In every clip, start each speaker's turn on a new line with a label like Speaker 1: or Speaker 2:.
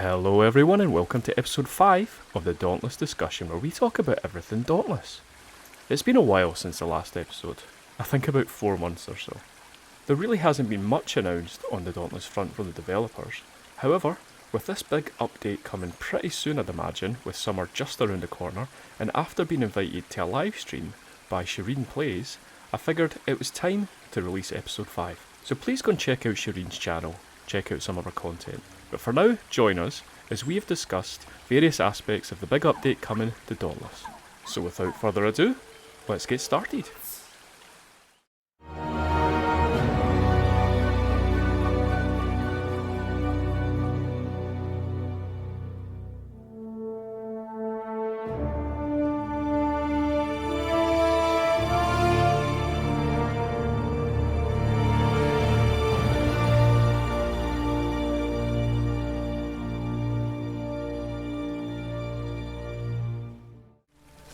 Speaker 1: Hello everyone and welcome to episode 5 of the Dauntless discussion where we talk about everything Dauntless. It's been a while since the last episode, I think about 4 months or so. There really hasn't been much announced on the Dauntless front from the developers. However, with this big update coming pretty soon I'd imagine, with summer just around the corner, and after being invited to a live stream by Shireen Plays, I figured it was time to release episode 5. So please go and check out Shireen's channel, check out some of her content. But for now, join us as we have discussed various aspects of the big update coming to Dauntless. So without further ado, let's get started.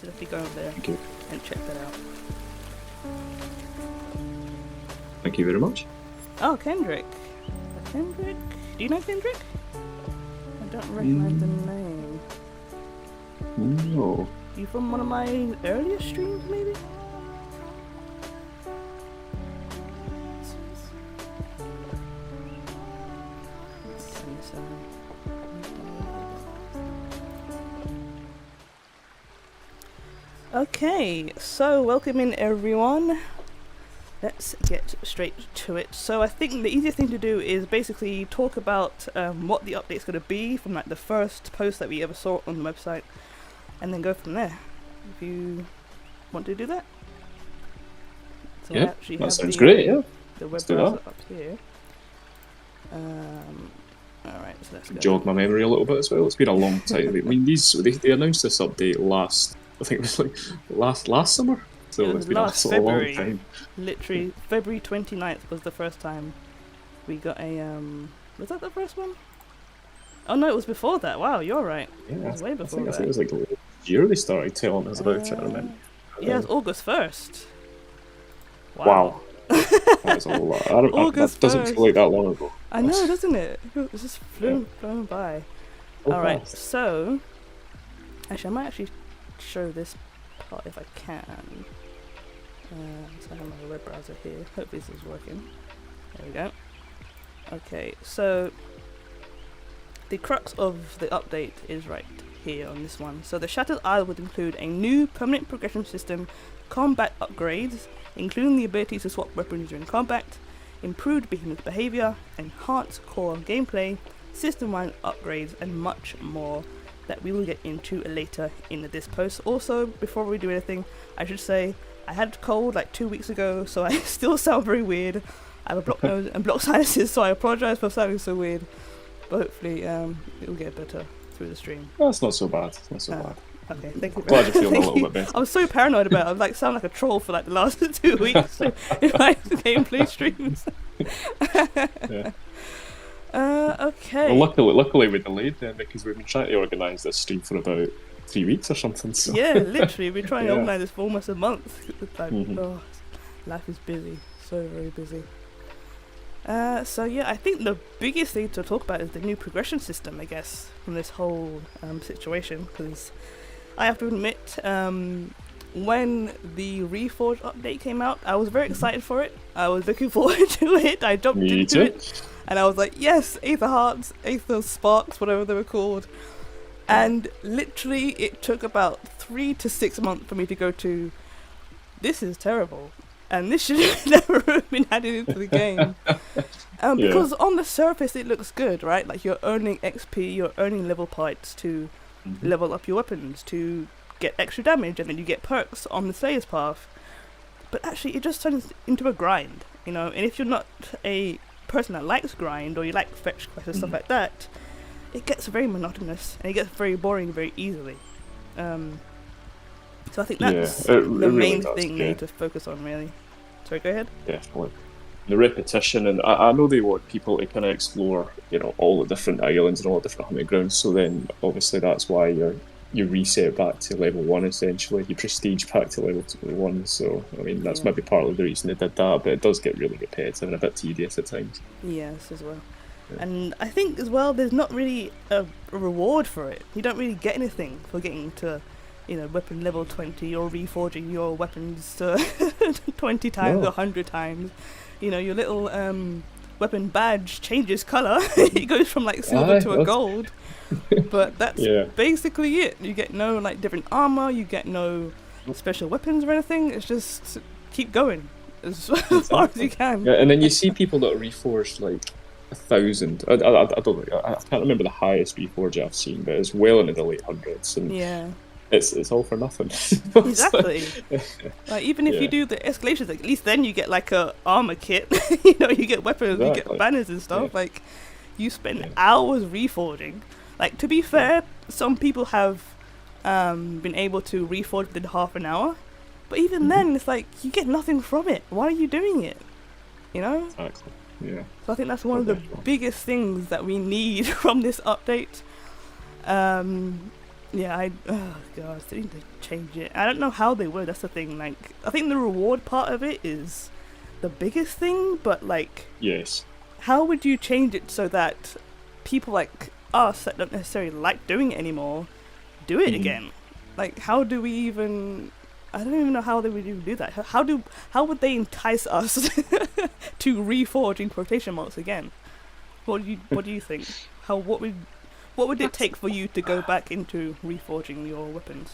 Speaker 2: So if you go over there and check that out.
Speaker 3: Thank you very much.
Speaker 2: Oh, Kendrick. Kendrick? Do you know Kendrick? I don't recognize the name.
Speaker 3: No.
Speaker 2: You from one of my earlier streams, maybe? Okay, so welcome in everyone. Let's get straight to it. So I think the easiest thing to do is basically talk about what the update's going to be from like the first post that we ever saw on the website, and then go from there. If you want to do that. So
Speaker 3: Yeah, that sounds great. Yeah.
Speaker 2: The web
Speaker 3: Let's do
Speaker 2: browser
Speaker 3: that.
Speaker 2: up here. Alright, so let's go.
Speaker 3: Jog my memory a little bit as well. It's been a long time. I mean, they announced this update last. I think it was like last summer. So
Speaker 2: It was
Speaker 3: it's been a
Speaker 2: last
Speaker 3: sort of long
Speaker 2: February.
Speaker 3: time.
Speaker 2: Literally, February 29th was the first time we got a, was that the first one? Oh no, it was before that. Wow, you're right.
Speaker 3: Yeah,
Speaker 2: It was way
Speaker 3: I
Speaker 2: before
Speaker 3: think
Speaker 2: that.
Speaker 3: it was like last year they started telling us about it. I remember.
Speaker 2: Yeah, it's August 1st.
Speaker 3: Wow. That's a lot.
Speaker 2: August
Speaker 3: that doesn't
Speaker 2: 1st.
Speaker 3: feel like that long ago.
Speaker 2: I know, doesn't it? It's just flown by.
Speaker 3: So
Speaker 2: Alright,
Speaker 3: fast.
Speaker 2: so, actually I might actually show this part if I can. So I have my web browser here. Hopefully this is working. There we go. Okay, so the crux of the update is right here on this one. So the Shattered Isle would include a new permanent progression system, combat upgrades, including the ability to swap weapons during combat, improved Behemoth behavior, enhanced core gameplay, system-wide upgrades, and much more that we will get into later in this post. Also, before we do anything, I should say I had a cold like 2 weeks ago, so I still sound very weird. I have a blocked nose and blocked sinuses, so I apologise for sounding so weird. But hopefully, it will get better through the stream.
Speaker 3: That's not so bad. It's not so bad.
Speaker 2: Okay, thank you.
Speaker 3: Glad you're feeling a
Speaker 2: Thank
Speaker 3: little
Speaker 2: you.
Speaker 3: bit better.
Speaker 2: I was so paranoid about it. I was like, sound like a troll for like the last 2 weeks in my gameplay streams.
Speaker 3: Yeah.
Speaker 2: Okay.
Speaker 3: Well, luckily we delayed then because we've been trying to organise this stream for about 3 weeks or something. So.
Speaker 2: Yeah, literally, we've been trying to
Speaker 3: Yeah.
Speaker 2: organise this for almost a month. It's like,
Speaker 3: Mhm.
Speaker 2: oh, life is busy, so very busy. So yeah, I think the biggest thing to talk about is the new progression system, I guess, from this whole situation. Because I have to admit, when the Reforged update came out, I was very excited for it. I was looking forward to it. I jumped
Speaker 3: Me
Speaker 2: into
Speaker 3: too.
Speaker 2: it, and I was like, yes, Aether Hearts, Aether Sparks, whatever they were called. And literally, it took about 3 to 6 months for me to go to, this is terrible. And this should have never have been added into the game. Because on the surface it looks good, right? Like you're earning XP, you're earning level points to level up your weapons, to get extra damage, and then you get perks on the Slayer's Path. But actually it just turns into a grind, you know? And if you're not a person that likes grind, or you like fetch quests and stuff like that, it gets very monotonous, and it gets very boring very easily. So I think that's
Speaker 3: Yeah, it
Speaker 2: the
Speaker 3: really
Speaker 2: main
Speaker 3: does,
Speaker 2: thing
Speaker 3: yeah.
Speaker 2: they need to focus on, really. Sorry, go ahead.
Speaker 3: Definitely. The repetition, and I know they want people to kind of explore, you know, all the different islands and all the different hunting grounds. So then, obviously, that's why you reset back to level 1 essentially. You prestige back to level 1. So I mean, that's maybe partly the reason they did that, but it does get really repetitive and a bit tedious at times.
Speaker 2: Yes, as well. And I think as well, there's not really a reward for it. You don't really get anything for getting to, weapon level 20 or reforging your weapons to 20 times or 100 times. Your little weapon badge changes colour. It goes from like silver to a gold. But that's basically it. You get no like different armour, you get no special weapons or anything. It's just keep going as far as you can.
Speaker 3: Yeah, and then you see people that reforged like 1,000. I don't know. I can't remember the highest reforge I've seen, but it's well into the late hundreds, and it's all for nothing.
Speaker 2: Exactly. Like even if you do the escalations, at least then you get like a armor kit. You get weapons, you get banners and stuff. Like you spend hours reforging. Like to be fair, some people have been able to reforge within half an hour, but even then, it's like you get nothing from it. Why are you doing it?
Speaker 3: Exactly. Yeah.
Speaker 2: So I think that's one of the biggest things that we need from this update. Oh god, they need to change it. I don't know how they would. That's the thing. Like, I think the reward part of it is the biggest thing, but like, how would you change it so that people like us that don't necessarily like doing it anymore do it again? Like, how do we even? I don't even know how they would even do that. How would they entice us to reforge in quotation marks again? What do you think? What would it take for you to go back into reforging your weapons?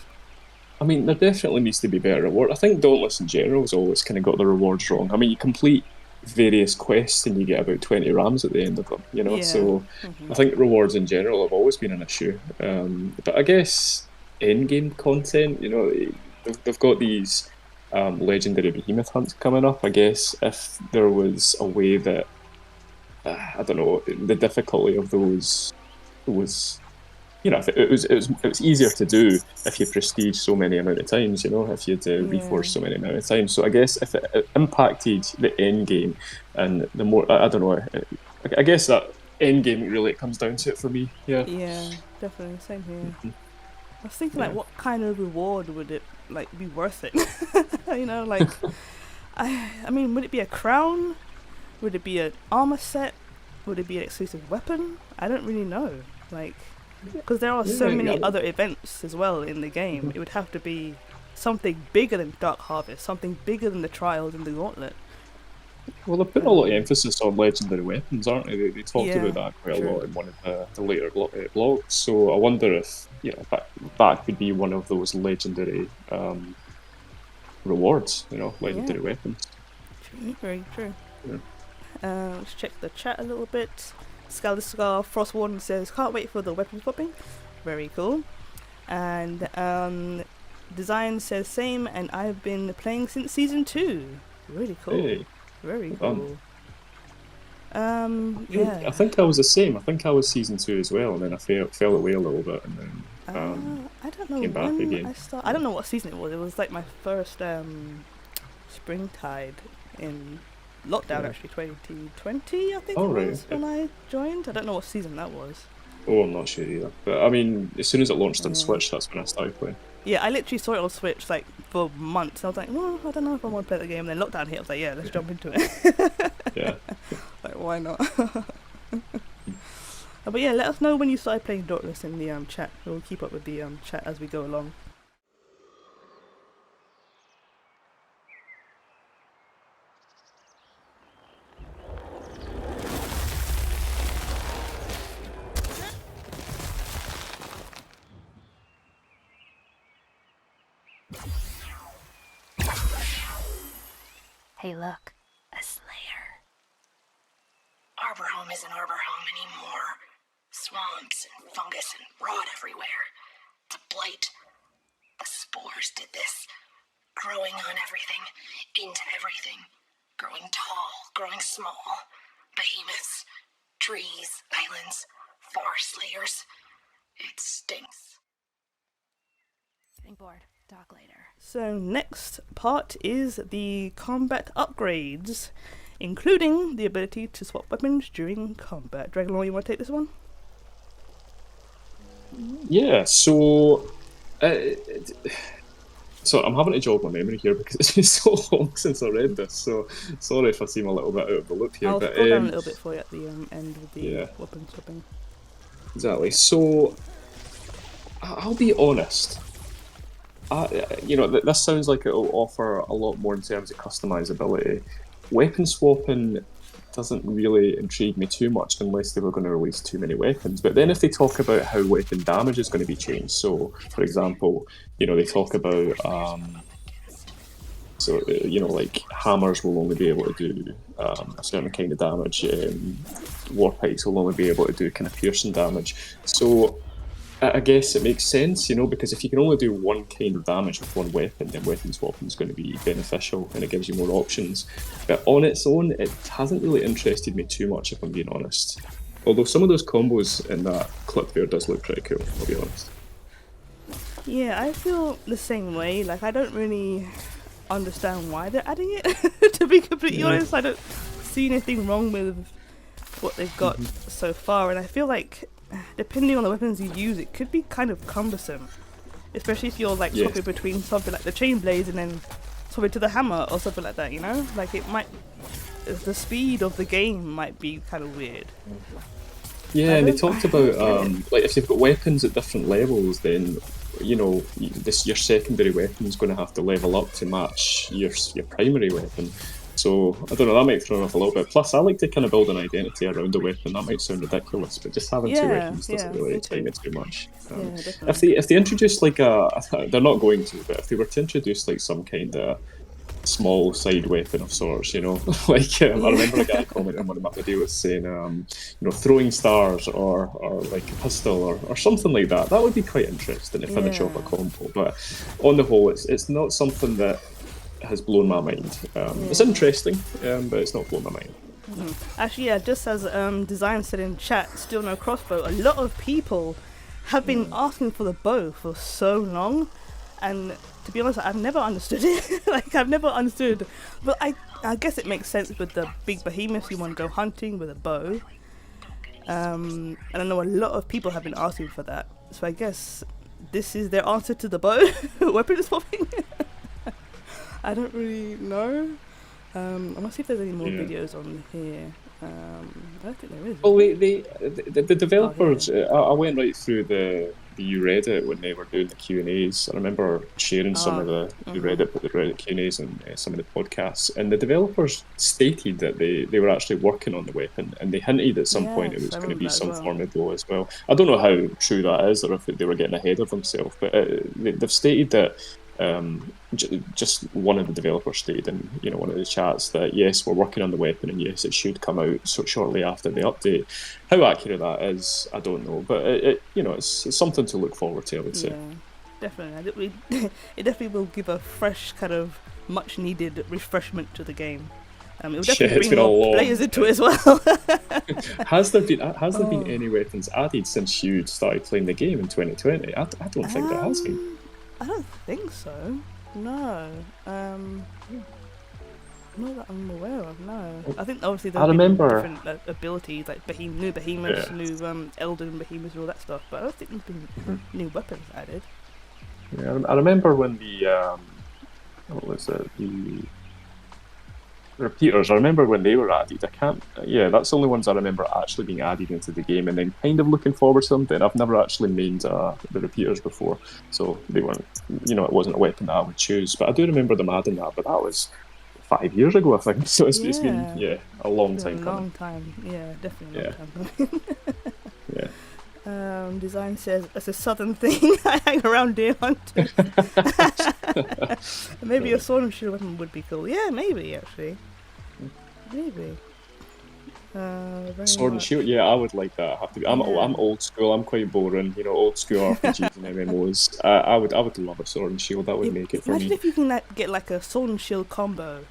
Speaker 3: I mean, there definitely needs to be better reward. I think Dauntless in general has always kind of got the rewards wrong. I mean, you complete various quests and you get about 20 rams at the end of them, so I think rewards in general have always been an issue. But I guess in-game content, they've got these legendary behemoth hunts coming up. I guess if there was a way that, I don't know, the difficulty of those was, if it was easier to do if you prestige so many amount of times, if you had to reforge so many amount of times. So I guess if it impacted the end game, and the more, I don't know, I guess that end game really comes down to it for me. Yeah,
Speaker 2: definitely, same here. I was thinking like, what kind of reward would it like be worth it? Like, I mean, would it be a crown? Would it be an armor set? Would it be an exclusive weapon? I don't really know. Like, because there are so many other events as well in the game. It would have to be something bigger than Dark Harvest, something bigger than the Trials and the Gauntlet.
Speaker 3: Well, they're putting a lot of emphasis on legendary weapons, aren't they? They talked about that quite a lot in one of the later blogs. So I wonder if that could be one of those legendary rewards. Legendary weapons.
Speaker 2: True, very true.
Speaker 3: Yeah.
Speaker 2: Let's check the chat a little bit. Scarlet Scar Frostwarden says, can't wait for the weapons popping. Very cool. And Design says same, and I've been playing since season 2. Really cool. Hey. Very cool.
Speaker 3: I think I was the same. I think I was season 2 as well, and then I fell away a little bit, and then
Speaker 2: I don't know
Speaker 3: came back again.
Speaker 2: I don't know what season it was. It was like my first springtide in lockdown, actually, 2020, I think it was when I joined. I don't know what season that was.
Speaker 3: Oh, I'm not sure either. But I mean, as soon as it launched on Switch, that's when I started playing.
Speaker 2: Yeah, I literally saw it on Switch like for months. I was like, well, I don't know if I want to play the game. And then lockdown hit. I was like, yeah, let's jump into it.
Speaker 3: Yeah.
Speaker 2: Like, why not? But yeah, let us know when you started playing Dauntless in the chat. We'll keep up with the chat as we go along.
Speaker 4: Hey, look, a slayer. Arbor Home isn't Arbor Home anymore. Swamps and fungus and rot everywhere. It's a blight. The spores did this. Growing on everything, into everything. Growing tall, growing small. Behemoths, trees, islands, forest slayers. It stinks. Getting bored. Talk later.
Speaker 2: So next part is the combat upgrades, including the ability to swap weapons during combat. Dragonlord, you want to take this one?
Speaker 3: Yeah, so So I'm having to jog my memory here because it's been so long since I read this. So sorry if I seem a little bit out of the loop here.
Speaker 2: I'll
Speaker 3: But
Speaker 2: scroll down a little bit for you at the end with the
Speaker 3: yeah,
Speaker 2: weapon swapping.
Speaker 3: exactly. So I'll be honest. This sounds like it'll offer a lot more in terms of customizability. Weapon swapping doesn't really intrigue me too much unless they were going to release too many weapons. But then if they talk about how weapon damage is going to be changed, so for example, they talk about like hammers will only be able to do a certain kind of damage. War pikes will only be able to do kind of piercing damage. So I guess it makes sense, because if you can only do one kind of damage with one weapon, then weapon swapping is going to be beneficial and it gives you more options. But on its own, it hasn't really interested me too much, if I'm being honest. Although some of those combos in that clip there does look pretty cool, I'll be honest.
Speaker 2: Yeah, I feel the same way. Like, I don't really understand why they're adding it, to be completely honest. I don't see anything wrong with what they've got so far, and I feel like depending on the weapons you use, it could be kind of cumbersome, especially if you're like swapping between something like the chain blades and then swapping to the hammer or something like that, like it might, the speed of the game might be kind of weird.
Speaker 3: Yeah, and they talked about like if you've got weapons at different levels, then your secondary weapon is going to have to level up to match your primary weapon. So, I don't know, that might throw off a little bit. Plus, I like to kind of build an identity around a weapon. That might sound ridiculous, but just having two weapons doesn't really excite me too much. If they introduce like they're not going to, but if they were to introduce like some kind of small side weapon of sorts, like I remember a guy commenting on one of my videos saying, throwing stars or like a pistol or something like that. That would be quite interesting to finish off a combo. But on the whole, it's not something that has blown my mind. It's interesting, but it's not blown my mind.
Speaker 2: Actually, just as Design said in chat, still no crossbow. A lot of people have been asking for the bow for so long, and to be honest, I've never understood it. I've never understood, but I guess it makes sense with the big behemoths. You want to go hunting with a bow, and I know a lot of people have been asking for that. So I guess this is their answer to the bow, weapon swapping. I don't really know. I must see if there's any more videos on here. I don't think there is.
Speaker 3: Well, the developers, I went right through the Reddit when they were doing the Q&As. I remember sharing some of the Reddit Q&As and some of the podcasts. And the developers stated that they were actually working on the weapon, and they hinted at some point it was going to be some form of bow as well. I don't know how true that is, or if they were getting ahead of themselves, but they've stated that just one of the developers stated in one of the chats that yes, we're working on the weapon, and yes, it should come out so shortly after the update. How accurate that is, I don't know, but it's something to look forward to, I would say.
Speaker 2: Definitely. It definitely will give a fresh kind of much needed refreshment to the game. It will definitely bring more players into it as well.
Speaker 3: Has there been any weapons added since you started playing the game in 2020? I don't think there has been.
Speaker 2: I don't think so. No. Not that I'm aware of. No. I think obviously there's different abilities like new behemoths, new elden behemoths, and all that stuff. But I don't think there's been new weapons added.
Speaker 3: Yeah, I remember when the what was it? The repeaters. I remember when they were added. That's the only ones I remember actually being added into the game, and then kind of looking forward to them. Then I've never actually mained the repeaters before, so they weren't. It wasn't a weapon that I would choose. But I do remember them adding that. But that was 5 years ago, I think. So it's been a long time coming.
Speaker 2: Long time, definitely a long time coming. Design says it's a southern thing. I hang around deer hunting. Maybe a sword and shield weapon would be cool. Yeah, maybe actually. Maybe.
Speaker 3: Sword and shield. Yeah, I would like that. I'm old school. I'm quite boring. Old school RPGs and MMOs. I would love a sword and shield. That would make it for me.
Speaker 2: Imagine if you can get like a sword and shield combo,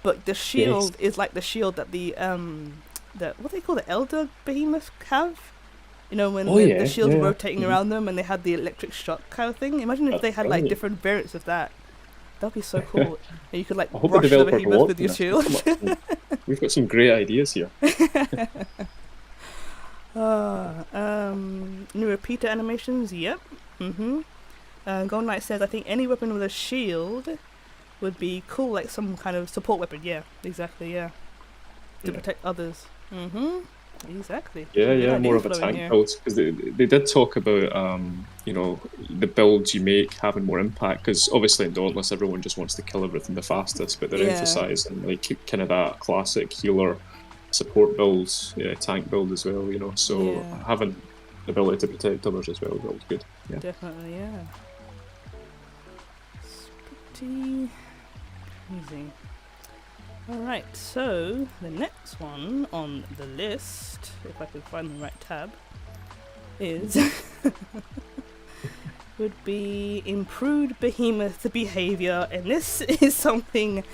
Speaker 2: but the shield is like the shield that the what they call the elder behemoths have. When the shield's rotating around them and they had the electric shock kind of thing. Imagine if they had like different variants of that. That'd be so cool. And you could like brush the behemoth with your shield.
Speaker 3: We've got some great ideas here.
Speaker 2: New repeater animations, yep. Golden Knight says, I think any weapon with a shield would be cool, like some kind of support weapon. Yeah, exactly, yeah. To protect others. Exactly.
Speaker 3: Yeah, more of a tank build, because they did talk about you know, the builds you make having more impact, because obviously in Dauntless everyone just wants to kill everything the fastest, but they're emphasising like kind of that classic healer support builds, tank build as well, you know, so having the ability to protect others as well is always good. Yeah.
Speaker 2: Definitely, yeah. It's pretty easy. Alright, so the next one on the list, if I can find the right tab, is would be improved Behemoth behaviour, and this is something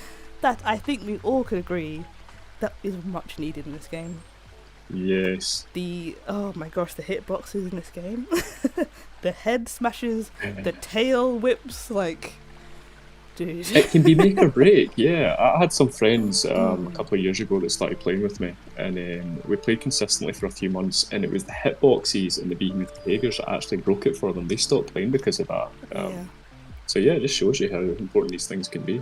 Speaker 2: that I think we all could agree that is much needed in this game.
Speaker 3: Yes.
Speaker 2: Oh my gosh, the hitboxes in this game. The head smashes, the tail whips, like... Dude.
Speaker 3: It can be make or break, yeah. I had some friends a couple of years ago that started playing with me, and we played consistently for a few months, and it was the hitboxes and the behemoth behaviours that actually broke it for them. They stopped playing because of that. So yeah, it just shows you how important these things can be.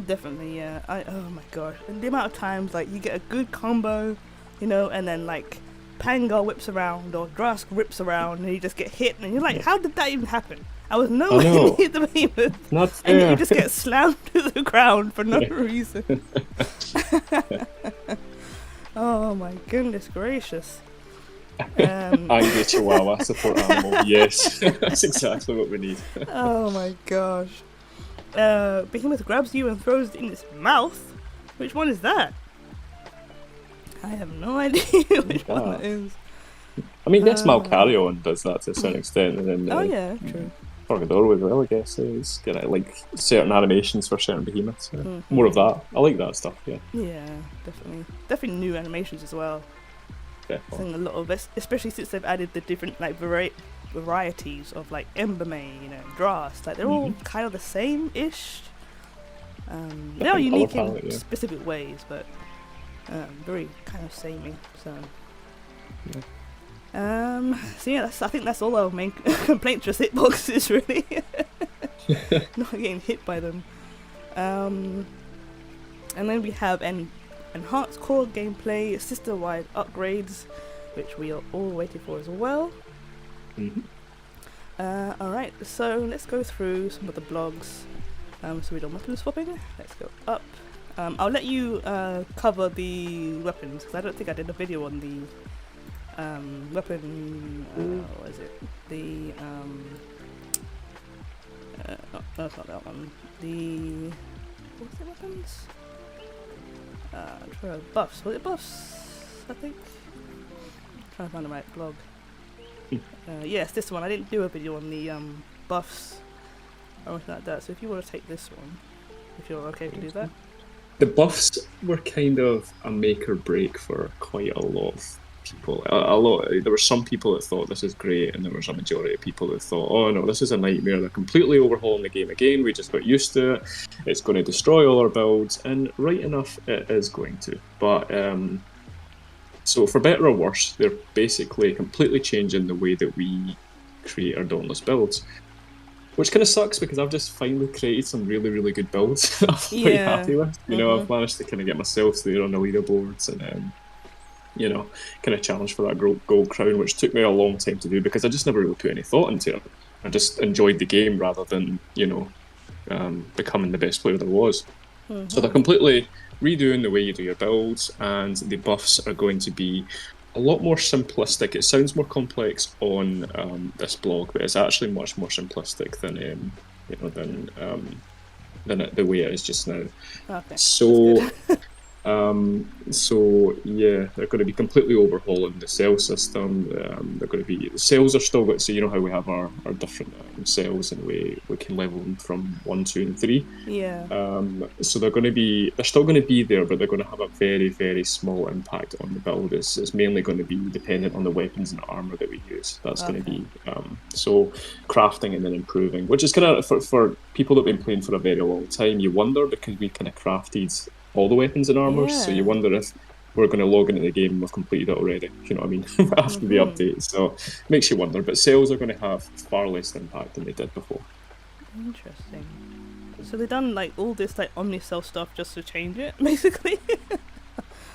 Speaker 2: Definitely, yeah. Oh my gosh. And the amount of times, like, you get a good combo, you know, and then, like, Pangar whips around, or Drask rips around, and you just get hit, and you're like, how did that even happen? I was nowhere near the behemoth.
Speaker 3: Not fair.
Speaker 2: And then you just get slammed to the ground for no reason. Oh my goodness gracious.
Speaker 3: Angry Chihuahua support animal, yes. That's exactly what we need.
Speaker 2: Oh my gosh. Behemoth grabs you and throws it in its mouth? Which one is that? I have no idea which one that is.
Speaker 3: I mean, yes, Malcarrion does that to a certain extent, and then
Speaker 2: yeah, true.
Speaker 3: Torgador as well, I guess. It's kind of like certain animations for certain behemoths. More of that. I like that stuff, yeah.
Speaker 2: Yeah, definitely. Definitely new animations as well.
Speaker 3: Definitely.
Speaker 2: I think a lot of this, especially since they've added the different like varieties of like Embermane, you know, Drast. Like they're all kind of the same-ish. They are unique in specific ways, but very kind of samey. So.
Speaker 3: Yeah.
Speaker 2: So yeah, I think that's all our main complaints, just hitboxes really. Not getting hit by them. And then we have enhanced core gameplay, sister-wide upgrades, which we are all waiting for as well. Alright, so let's go through some of the blogs. So we're done weapon swapping. Let's go up. I'll let you cover the weapons, because I don't think I did a video on the weapon, what is it? The, no, it's not that one. The, what was it, weapons? I'm trying to buffs. Was it buffs? I think? I'm trying to find the right blog. Yes, this one. I didn't do a video on the buffs or anything like that, so if you want to take this one, if you're okay to do that.
Speaker 3: The buffs were kind of a make or break for quite a lot of people. There were some people that thought this is great, and there was a majority of people that thought, oh no, this is a nightmare, they're completely overhauling the game again, we just got used to it, it's going to destroy all our builds, and right enough it is going to. But so for better or worse, they're basically completely changing the way that we create our Dauntless builds, which kind of sucks, because I've just finally created some really, really good builds that I'm quite happy with. You know, I've managed to kind of get myself there on the leaderboards, and you know, kind of challenge for that gold crown, which took me a long time to do because I just never really put any thought into it. I just enjoyed the game rather than, you know, becoming the best player there was. So they're completely redoing the way you do your builds, and the buffs are going to be a lot more simplistic. It sounds more complex on this blog, but it's actually much more simplistic than you know, than the way it is just now.
Speaker 2: Okay.
Speaker 3: So yeah, they're going to be completely overhauling the cell system. They're going to be, the cells are still got, so you know how we have our different cells, and we can level them from 1, 2 and 3.
Speaker 2: Yeah.
Speaker 3: So they're still going to be there, but they're going to have a very, very small impact on the build. It's mainly going to be dependent on the weapons and armour that we use. That's going to be so crafting and then improving, which is kind of for people that have been playing for a very long time. You wonder, because we kind of crafted all the weapons and armours, so you wonder if we're going to log into the game and we've completed it already. You know what I mean? After the update, so it makes you wonder. But sales are going to have far less impact than they did before.
Speaker 2: Interesting. So they've done like all this like Omnicell stuff just to change it, basically.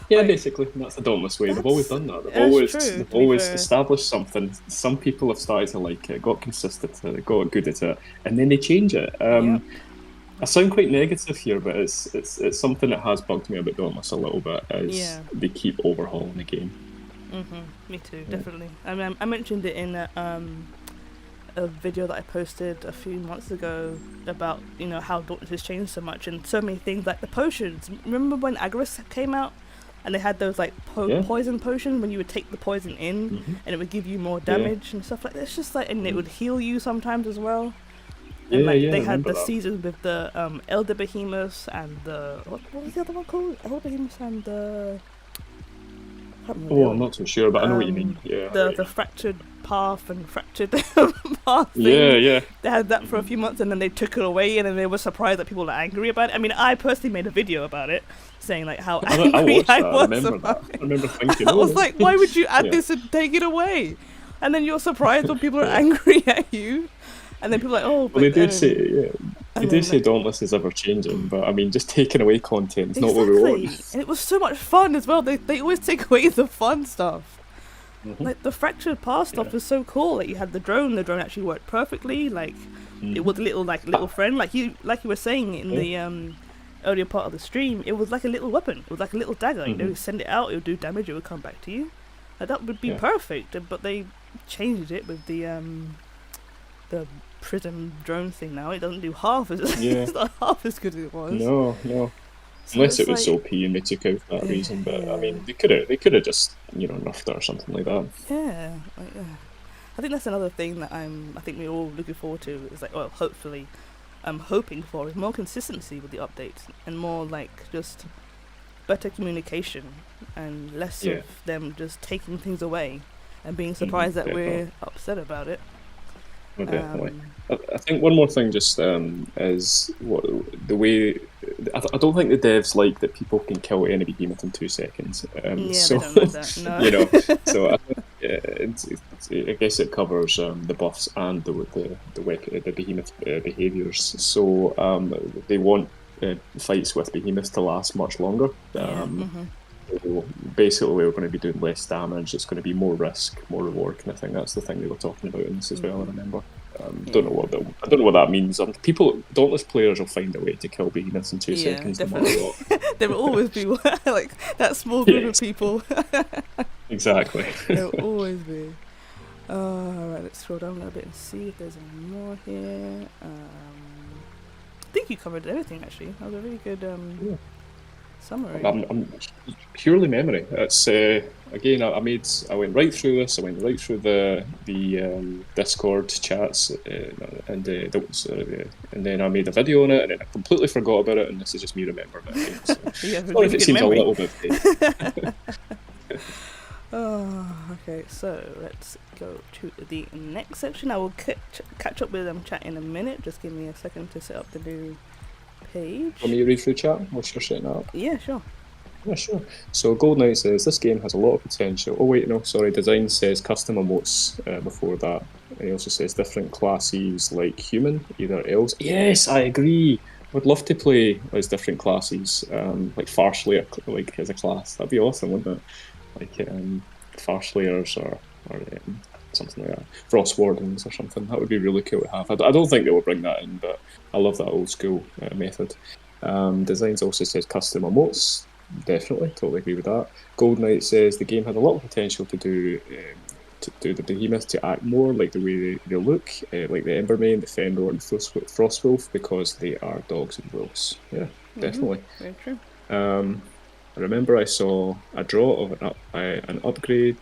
Speaker 3: Yeah,
Speaker 2: Like,
Speaker 3: basically, that's the Dauntless way. They've always done that.
Speaker 2: True,
Speaker 3: They've always established something. Some people have started to like it, got consistent at it, got good at it, and then they change it. I sound quite negative here, but it's something that has bugged me about Dauntless a little bit. Is they keep overhauling the game.
Speaker 2: Me too, definitely. I mean, I mentioned it in a video that I posted a few months ago about, you know, how Dauntless has changed so much and so many things like the potions. Remember when Agris came out and they had those like poison potions when you would take the poison in and it would give you more damage and stuff like that. It's just like, and it would heal you sometimes as well. And they had the seasons with the Elder Behemoths and the what was the other one called? Elder Behemoths and the
Speaker 3: I'm not too sure, but I know what you mean. Yeah,
Speaker 2: the fractured path and fractured path thing.
Speaker 3: Yeah.
Speaker 2: They had that for a few months and then they took it away and then they were surprised that people were angry about it. I mean, I personally made a video about it saying like how angry I was about it.
Speaker 3: I remember thinking,
Speaker 2: I was like, why would you add this and take it away? And then you're surprised when people are angry at you. And then people are like, oh, but...
Speaker 3: Well, they do say Dauntless is ever changing, but I mean, just taking away content is not what we want.
Speaker 2: And it was so much fun as well. They always take away the fun stuff. Like the fractured path stuff was so cool. Like you had the drone actually worked perfectly. Like it was a little friend. Like you were saying in the earlier part of the stream, it was like a little weapon. It was like a little dagger. You know, you send it out, it would do damage, it would come back to you. Like, that would be perfect. But they changed it with the prism drone thing. Now it doesn't do half as it's not half as good as it was.
Speaker 3: No. So unless it was OP and they took out for that reason, but I mean, they could have just, you know, nerfed it or something like that.
Speaker 2: Yeah, I think that's another thing that I think we're all looking forward to. Is like, well, hopefully, I'm hoping for is more consistency with the updates and more like just better communication and less of them just taking things away and being surprised that we're upset about it.
Speaker 3: Well, definitely. I think one more thing just is the way... I don't think the devs like that people can kill any behemoth in 2 seconds.
Speaker 2: So, they don't like that, no.
Speaker 3: You know, so I think, I guess it covers the buffs and the behemoth behaviours. So they want fights with behemoths to last much longer. So basically, we're going to be doing less damage. It's going to be more risk, more reward kind of thing. That's the thing they were talking about in this as well. I remember. Don't know what that means. Dauntless players will find a way to kill behemoths in 2 seconds.
Speaker 2: Definitely. There will always be like that small group of people.
Speaker 3: Exactly.
Speaker 2: There will always be. Alright, let's scroll down a little bit and see if there's any more here. I think you covered everything actually. That was a really good summary.
Speaker 3: I'm purely memory. It's again. I went right through this. I went right through the Discord chats, and then I made a video on it, and then I completely forgot about it. And this is just me remembering it. Again, so. Sorry if it seems memory. A little bit.
Speaker 2: Okay. So let's go to the next section. I will catch up with them chat in a minute. Just give me a second to set up the new page.
Speaker 3: Want me to read through chat? What's your setting up?
Speaker 2: Yeah, sure.
Speaker 3: Yeah, sure. So Gold Knight says, this game has a lot of potential. Oh wait, no, sorry, Design says custom emotes before that. And he also says different classes like human, either elves. Yes, I agree. Would love to play as different classes, like Farslayer, like as a class. That'd be awesome, wouldn't it? Like Farslayers or something like that. Frost Wardens or something. That would be really cool to have. I don't think they will bring that in, but I love that old school method. Designs also says custom emotes. Definitely, totally agree with that. Gold Knight says the game had a lot of potential to do the behemoth to act more like the way they look, like the Embermane, the Fenrir, and Frostwolf, because they are dogs and wolves. Yeah, definitely.
Speaker 2: Very true.
Speaker 3: I remember I saw a draw of an upgrade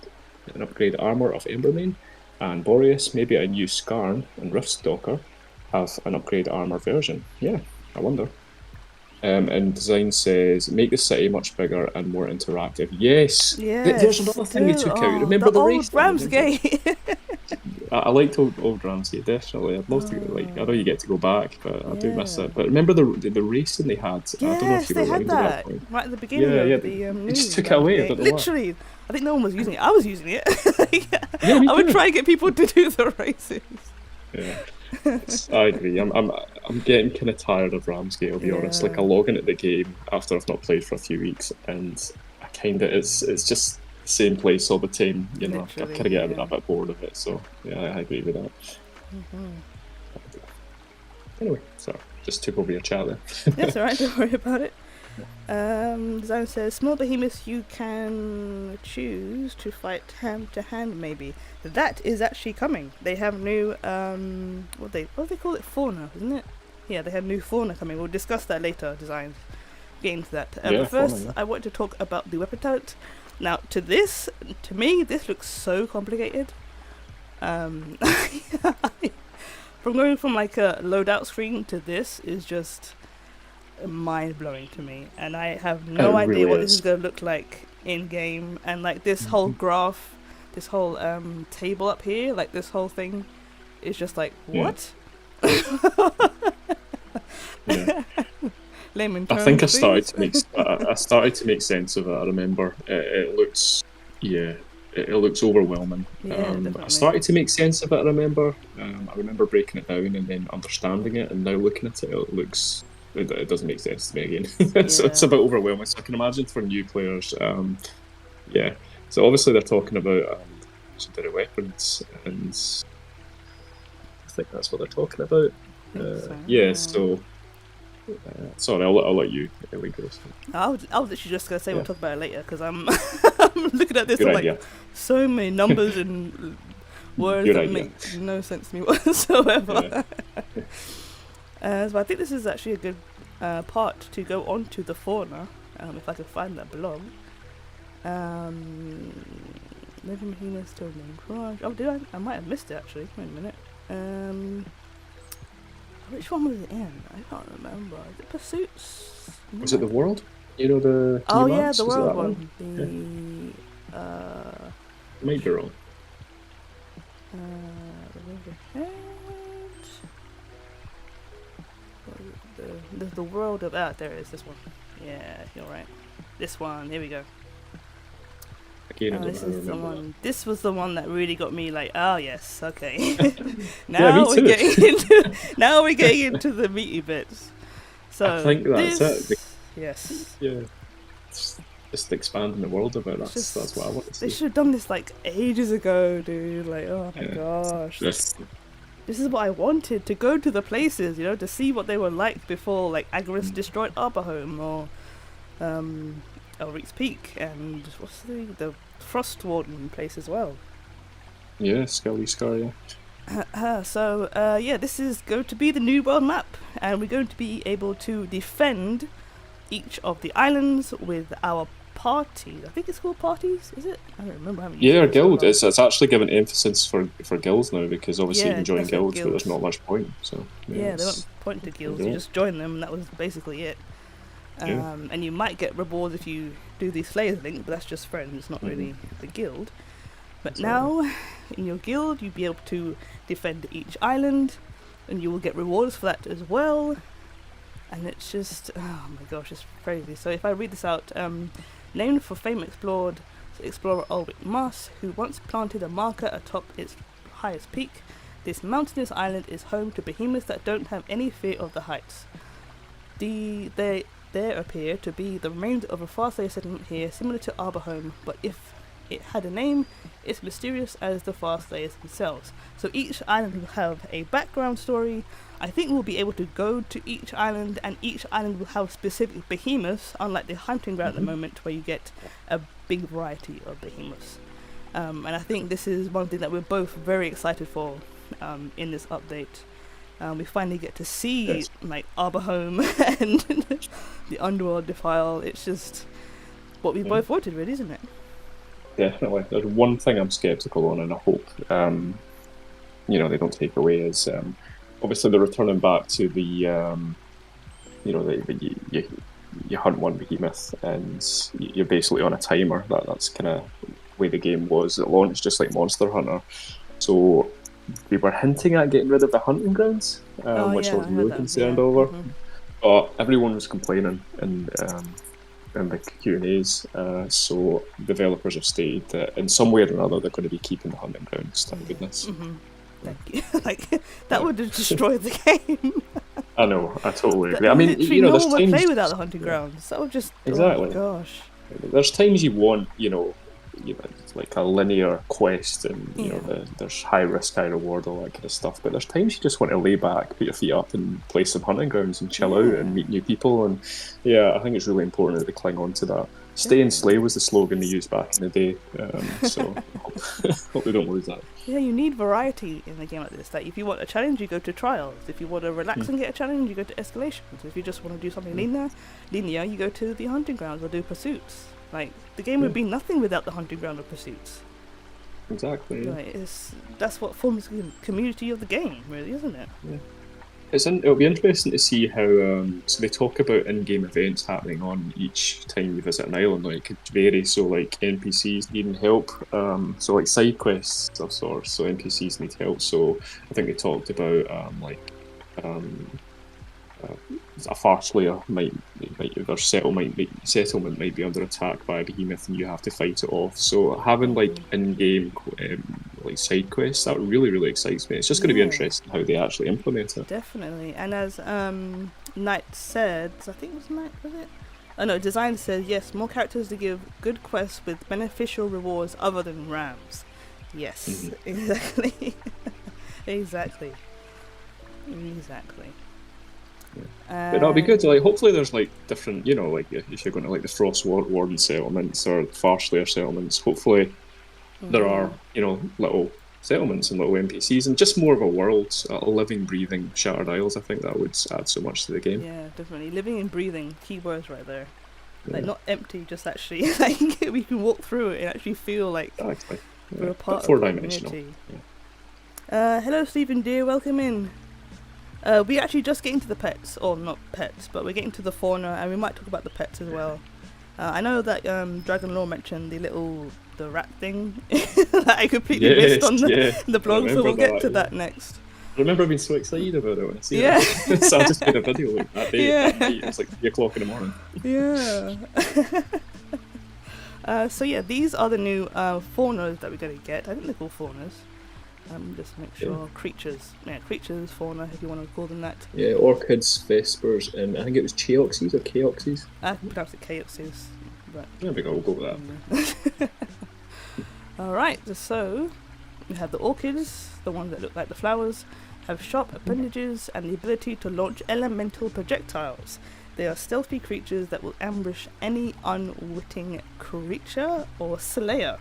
Speaker 3: armour of Embermane, and Boreas, maybe a new Skarn and Riftstalker have an upgrade armour version. Yeah, I wonder. And Design says, make the city much bigger and more interactive. Yes! There's another thing they took out. Remember the race?
Speaker 2: Ramsgate!
Speaker 3: I liked old Ramsey, definitely. I'd love to go, like, I know you get to go back, but I do miss
Speaker 2: Yeah.
Speaker 3: it. But remember the racing they had? I don't know if
Speaker 2: Yes,
Speaker 3: you were
Speaker 2: they had
Speaker 3: around at that
Speaker 2: that
Speaker 3: point.
Speaker 2: right at the beginning
Speaker 3: Yeah,
Speaker 2: of
Speaker 3: they
Speaker 2: the
Speaker 3: they just
Speaker 2: new
Speaker 3: took it
Speaker 2: Ramsey
Speaker 3: away. I
Speaker 2: game.
Speaker 3: don't know why.
Speaker 2: Literally, I think no one was using it. I was using it.
Speaker 3: Yeah, me
Speaker 2: I would
Speaker 3: too.
Speaker 2: try and get people to do the races.
Speaker 3: Yeah, I agree. I'm getting kind of tired of Ramsgate. I'll be honest. Like, I
Speaker 2: Yeah.
Speaker 3: log into the game after I've not played for a few weeks, and I kind of it's just the same place all the time. You know, I
Speaker 2: Literally,
Speaker 3: kind of get
Speaker 2: yeah.
Speaker 3: a bit bored of it. So yeah, I agree with that. Anyway, so just took over your chat there.
Speaker 2: That's alright, don't worry about it. Design says, small behemoths you can choose to fight hand to hand maybe. That is actually coming. They have new, what do they call it? Fauna, isn't it? Yeah, they have new fauna coming. We'll discuss that later, designs. Get into that.
Speaker 3: Yeah,
Speaker 2: But first,
Speaker 3: fauna, yeah.
Speaker 2: I want to talk about the weapon talent. Now, to me, this looks so complicated. From going from like a loadout screen to this is just mind-blowing to me, and I have no
Speaker 3: It
Speaker 2: idea
Speaker 3: really
Speaker 2: what this
Speaker 3: is.
Speaker 2: is going to look like in game. And like this whole graph, this whole table up here, like this whole thing is just like,
Speaker 3: Yeah.
Speaker 2: what?
Speaker 3: Yeah.
Speaker 2: Layman
Speaker 3: I
Speaker 2: terms,
Speaker 3: think I started
Speaker 2: please.
Speaker 3: to make I started to make sense of it. I remember it looks it looks overwhelming.
Speaker 2: Yeah,
Speaker 3: I
Speaker 2: definitely.
Speaker 3: started to make sense of it. I remember breaking it down and then understanding it, and now looking at it, it doesn't make sense to me again. So it's
Speaker 2: Yeah.
Speaker 3: a bit overwhelming. So I can imagine for new players, yeah. So obviously they're talking about legendary weapons, and I think that's what they're talking about.
Speaker 2: So,
Speaker 3: Yeah. So. Sorry, I'll let you go.
Speaker 2: I was literally just gonna say we'll
Speaker 3: Yeah.
Speaker 2: talk about it later because I'm I'm looking at this.
Speaker 3: Good
Speaker 2: I'm
Speaker 3: idea.
Speaker 2: like, so many numbers and words
Speaker 3: Good
Speaker 2: that
Speaker 3: idea.
Speaker 2: make no sense to me whatsoever. So I think this is actually a good part to go on to the fauna, if I can find that blog. Living behemoths still being crushed. Oh, did I might have missed it actually. Wait a minute. Which one was it in? I can't remember. Is it Pursuits?
Speaker 3: Was it the world? You know the.
Speaker 2: Oh
Speaker 3: key
Speaker 2: yeah,
Speaker 3: marks?
Speaker 2: the
Speaker 3: Was it
Speaker 2: world
Speaker 3: that
Speaker 2: one. The
Speaker 3: Might be wrong.
Speaker 2: the There's the world of there it is. This one. Yeah, you're right. This one. Here we go.
Speaker 3: Again, I don't
Speaker 2: This
Speaker 3: know, I
Speaker 2: is the
Speaker 3: remember
Speaker 2: one. This was the one that really got me. Like, oh yes, okay.
Speaker 3: Yeah, me
Speaker 2: now we're
Speaker 3: too.
Speaker 2: getting into the meaty bits. So
Speaker 3: I think that's
Speaker 2: this,
Speaker 3: it.
Speaker 2: Yes.
Speaker 3: Yeah. Just expanding the world a bit.
Speaker 2: Just-
Speaker 3: That's what I want to
Speaker 2: They
Speaker 3: see.
Speaker 2: should have done this like ages ago, dude. Like, oh my
Speaker 3: Yeah.
Speaker 2: gosh.
Speaker 3: This,
Speaker 2: This is what I wanted, to go to the places, you know, to see what they were like before, like, Agorist destroyed Arborhome, or, Elric's Peak, and what's the Frost Warden place as well.
Speaker 3: yeah, Scully Scar, yeah.
Speaker 2: Yeah, this is going to be the new world map, and we're going to be able to defend each of the islands with our parties. I think it's called parties, is it? I don't remember. I haven't used
Speaker 3: Yeah,
Speaker 2: it
Speaker 3: our
Speaker 2: for so
Speaker 3: guild.
Speaker 2: long.
Speaker 3: It's actually given emphasis for guilds now, because obviously
Speaker 2: Yeah,
Speaker 3: you can join
Speaker 2: that's what
Speaker 3: guilds, but there's
Speaker 2: guilds.
Speaker 3: not much point. So
Speaker 2: Yeah, they
Speaker 3: it's-
Speaker 2: don't point to guilds, you
Speaker 3: Yeah.
Speaker 2: just join them, and that was basically it.
Speaker 3: Yeah.
Speaker 2: And you might get rewards if you do the Slayers link, but that's just friends, it's not
Speaker 3: Mhm.
Speaker 2: really the guild. But
Speaker 3: Exactly.
Speaker 2: now, in your guild, you'll be able to defend each island, and you will get rewards for that as well. And it's just, oh my gosh, it's crazy. So if I read this out, named for famed explorer Ulrich Moss, who once planted a marker atop its highest peak, this mountainous island is home to behemoths that don't have any fear of the heights. There appear to be the remains of a Farslayer settlement here, similar to Arborhome, but if it had a name, it's mysterious as the Farslayers themselves. So each island will have a background story. I think we'll be able to go to each island, and each island will have specific behemoths, unlike the hunting ground at the moment, where you get a big variety of behemoths. And I think this is one thing that we're both very excited for in this update. We finally get to see
Speaker 3: Yes.
Speaker 2: like Arborhome and the Underworld Defile. It's just what we
Speaker 3: Yeah.
Speaker 2: both wanted, really, isn't it?
Speaker 3: Definitely. There's one thing I'm skeptical on, and I hope they don't take away, is obviously they're returning back to the you hunt one behemoth and you're basically on a timer. That's kind of way the game was at launch, just like Monster Hunter. So they were hinting at getting rid of the hunting grounds, which I was
Speaker 2: I heard
Speaker 3: really
Speaker 2: that,
Speaker 3: concerned
Speaker 2: yeah.
Speaker 3: over.
Speaker 2: Mhm.
Speaker 3: But everyone was complaining in the Q&As, so developers have stated that in some way or another they're going to be keeping the hunting grounds, thank goodness.
Speaker 2: Mhm. Thank you. Like that would have destroyed the game.
Speaker 3: I know, I totally
Speaker 2: But
Speaker 3: agree. I mean,
Speaker 2: literally,
Speaker 3: there's
Speaker 2: no one would
Speaker 3: times...
Speaker 2: play without the hunting grounds. That would just
Speaker 3: Exactly.
Speaker 2: Oh gosh.
Speaker 3: There's times you want, it's like a linear quest, and there's high risk, high reward, all that kind of stuff. But there's times you just want to lay back, put your feet up, and play some hunting grounds and chill out and meet new people. And yeah, I think it's really important that they cling on to that. Stay and slay was the slogan they used back in the day, so I hope they don't lose that.
Speaker 2: Yeah, you need variety in a game like this. Like, if you want a challenge, you go to trials. If you want to relax and get a challenge, you go to escalations. If you just want to do something linear, you go to the hunting grounds or do pursuits. Like, the game would be nothing without the hunting ground or pursuits.
Speaker 3: Exactly. Yeah.
Speaker 2: Like, that's what forms the community of the game, really, isn't it?
Speaker 3: Yeah. It'll be interesting to see how. So they talk about in-game events happening on each time you visit an island. Like, it could vary. So, like, NPCs needing help. So, like, side quests of sorts. So NPCs need help. So I think they talked about a far slayer might their settlement might be under attack by a behemoth, and you have to fight it off. So having like in-game like side quests, that really excites me. It's just going to be interesting how they actually implement it.
Speaker 2: Definitely. And as Knight said, I think it was Knight, was it? Oh no, Design says yes, more characters to give good quests with beneficial rewards other than rams. Yes, exactly. Exactly.
Speaker 3: But that'll be good. Like, hopefully there's like different, like if you're going to like the Frost Warden settlements or Farslayer settlements, hopefully there are, little settlements and little NPCs and just more of a world, a living, breathing Shattered Isles. I think that would add so much to the game.
Speaker 2: Yeah, definitely. Living and breathing, keywords right there. Like, not empty, just actually, like, we can walk through it and actually feel like we're a part of the community. Hello, Stephen dear, welcome in. We're actually just getting to the pets, or not pets, but we're getting to the fauna, and we might talk about the pets as well. I know that Dragon Law mentioned the rat thing that I completely missed on the blog, so we'll get to that next.
Speaker 3: I remember being so excited about it when I see it. So I just made a video like that day. It was like 3 o'clock in the morning.
Speaker 2: So yeah, these are the new faunas that we're going to get. I think they're called faunas. Just make sure creatures, fauna, if you want to call them that. Yeah,
Speaker 3: orchids, vespers, and I think it was cheoxes or chaoxes.
Speaker 2: I pronounce it chaoxes, but
Speaker 3: there we go. We'll go with that.
Speaker 2: All right, so we have the orchids, the ones that look like the flowers, have sharp appendages and the ability to launch elemental projectiles. They are stealthy creatures that will ambush any unwitting creature or slayer,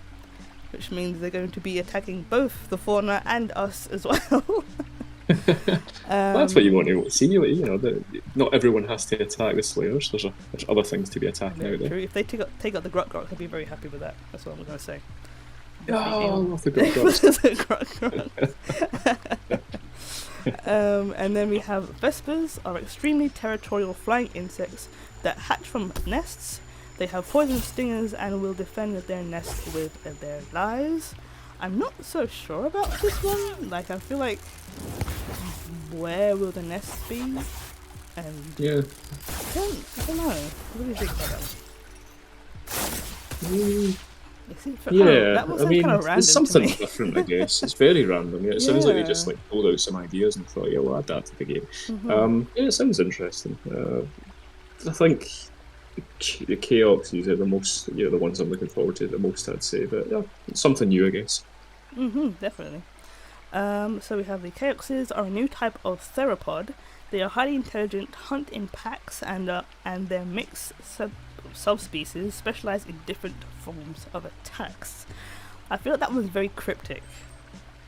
Speaker 2: which means they're going to be attacking both the fauna and us as well.
Speaker 3: That's what you want to see. Not everyone has to attack the slayers. There's other things to be attacking out there.
Speaker 2: True. If they take out the Gruk, I'll be very happy with that. That's what I'm going to say.
Speaker 3: Oh, I love the Gruk.
Speaker 2: And then we have vespers, are extremely territorial flying insects that hatch from nests. They have poison stingers and will defend their nest with their lives. I'm not so sure about this one. Like, I feel like, where will the nest be? And I don't know. What do you think about that? That was kind of random.
Speaker 3: It's something different, I guess. It's very random. It sounds like they just like pulled out some ideas and thought, we'll add that to the game. It sounds interesting. I think the chaoxes are the most, the ones I'm looking forward to the most, I'd say. But yeah, it's something new, I guess.
Speaker 2: Definitely. So we have the chaoxes are a new type of theropod. They are highly intelligent, hunt in packs, and their mixed subspecies specialize in different forms of attacks. I feel like that was very cryptic.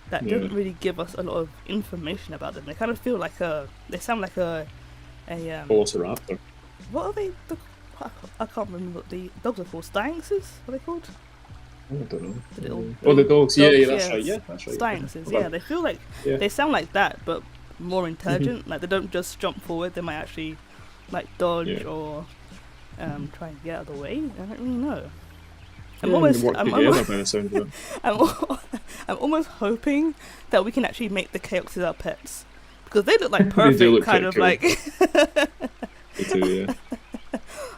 Speaker 2: That doesn't really give us a lot of information about them. They kind of feel like they sound like a
Speaker 3: Velociraptor.
Speaker 2: What are they? I can't remember what the dogs are called. Stynxes? Are they called?
Speaker 3: I don't know.
Speaker 2: The
Speaker 3: dogs. Yeah, that's right. Yeah, that's right.
Speaker 2: Stynxes. Yeah, they feel like they sound like that, but more intelligent. Like, they don't just jump forward. They might actually like dodge or try and get out of the way. I don't really know. I'm
Speaker 3: Yeah,
Speaker 2: almost,
Speaker 3: work
Speaker 2: I'm,
Speaker 3: together
Speaker 2: almost,
Speaker 3: by the sound of it.
Speaker 2: I'm almost hoping that we can actually make the Chaoxes our pets, because they look like
Speaker 3: They do
Speaker 2: perfect
Speaker 3: look
Speaker 2: kind
Speaker 3: pretty
Speaker 2: of
Speaker 3: cool.
Speaker 2: like.
Speaker 3: They do, yeah.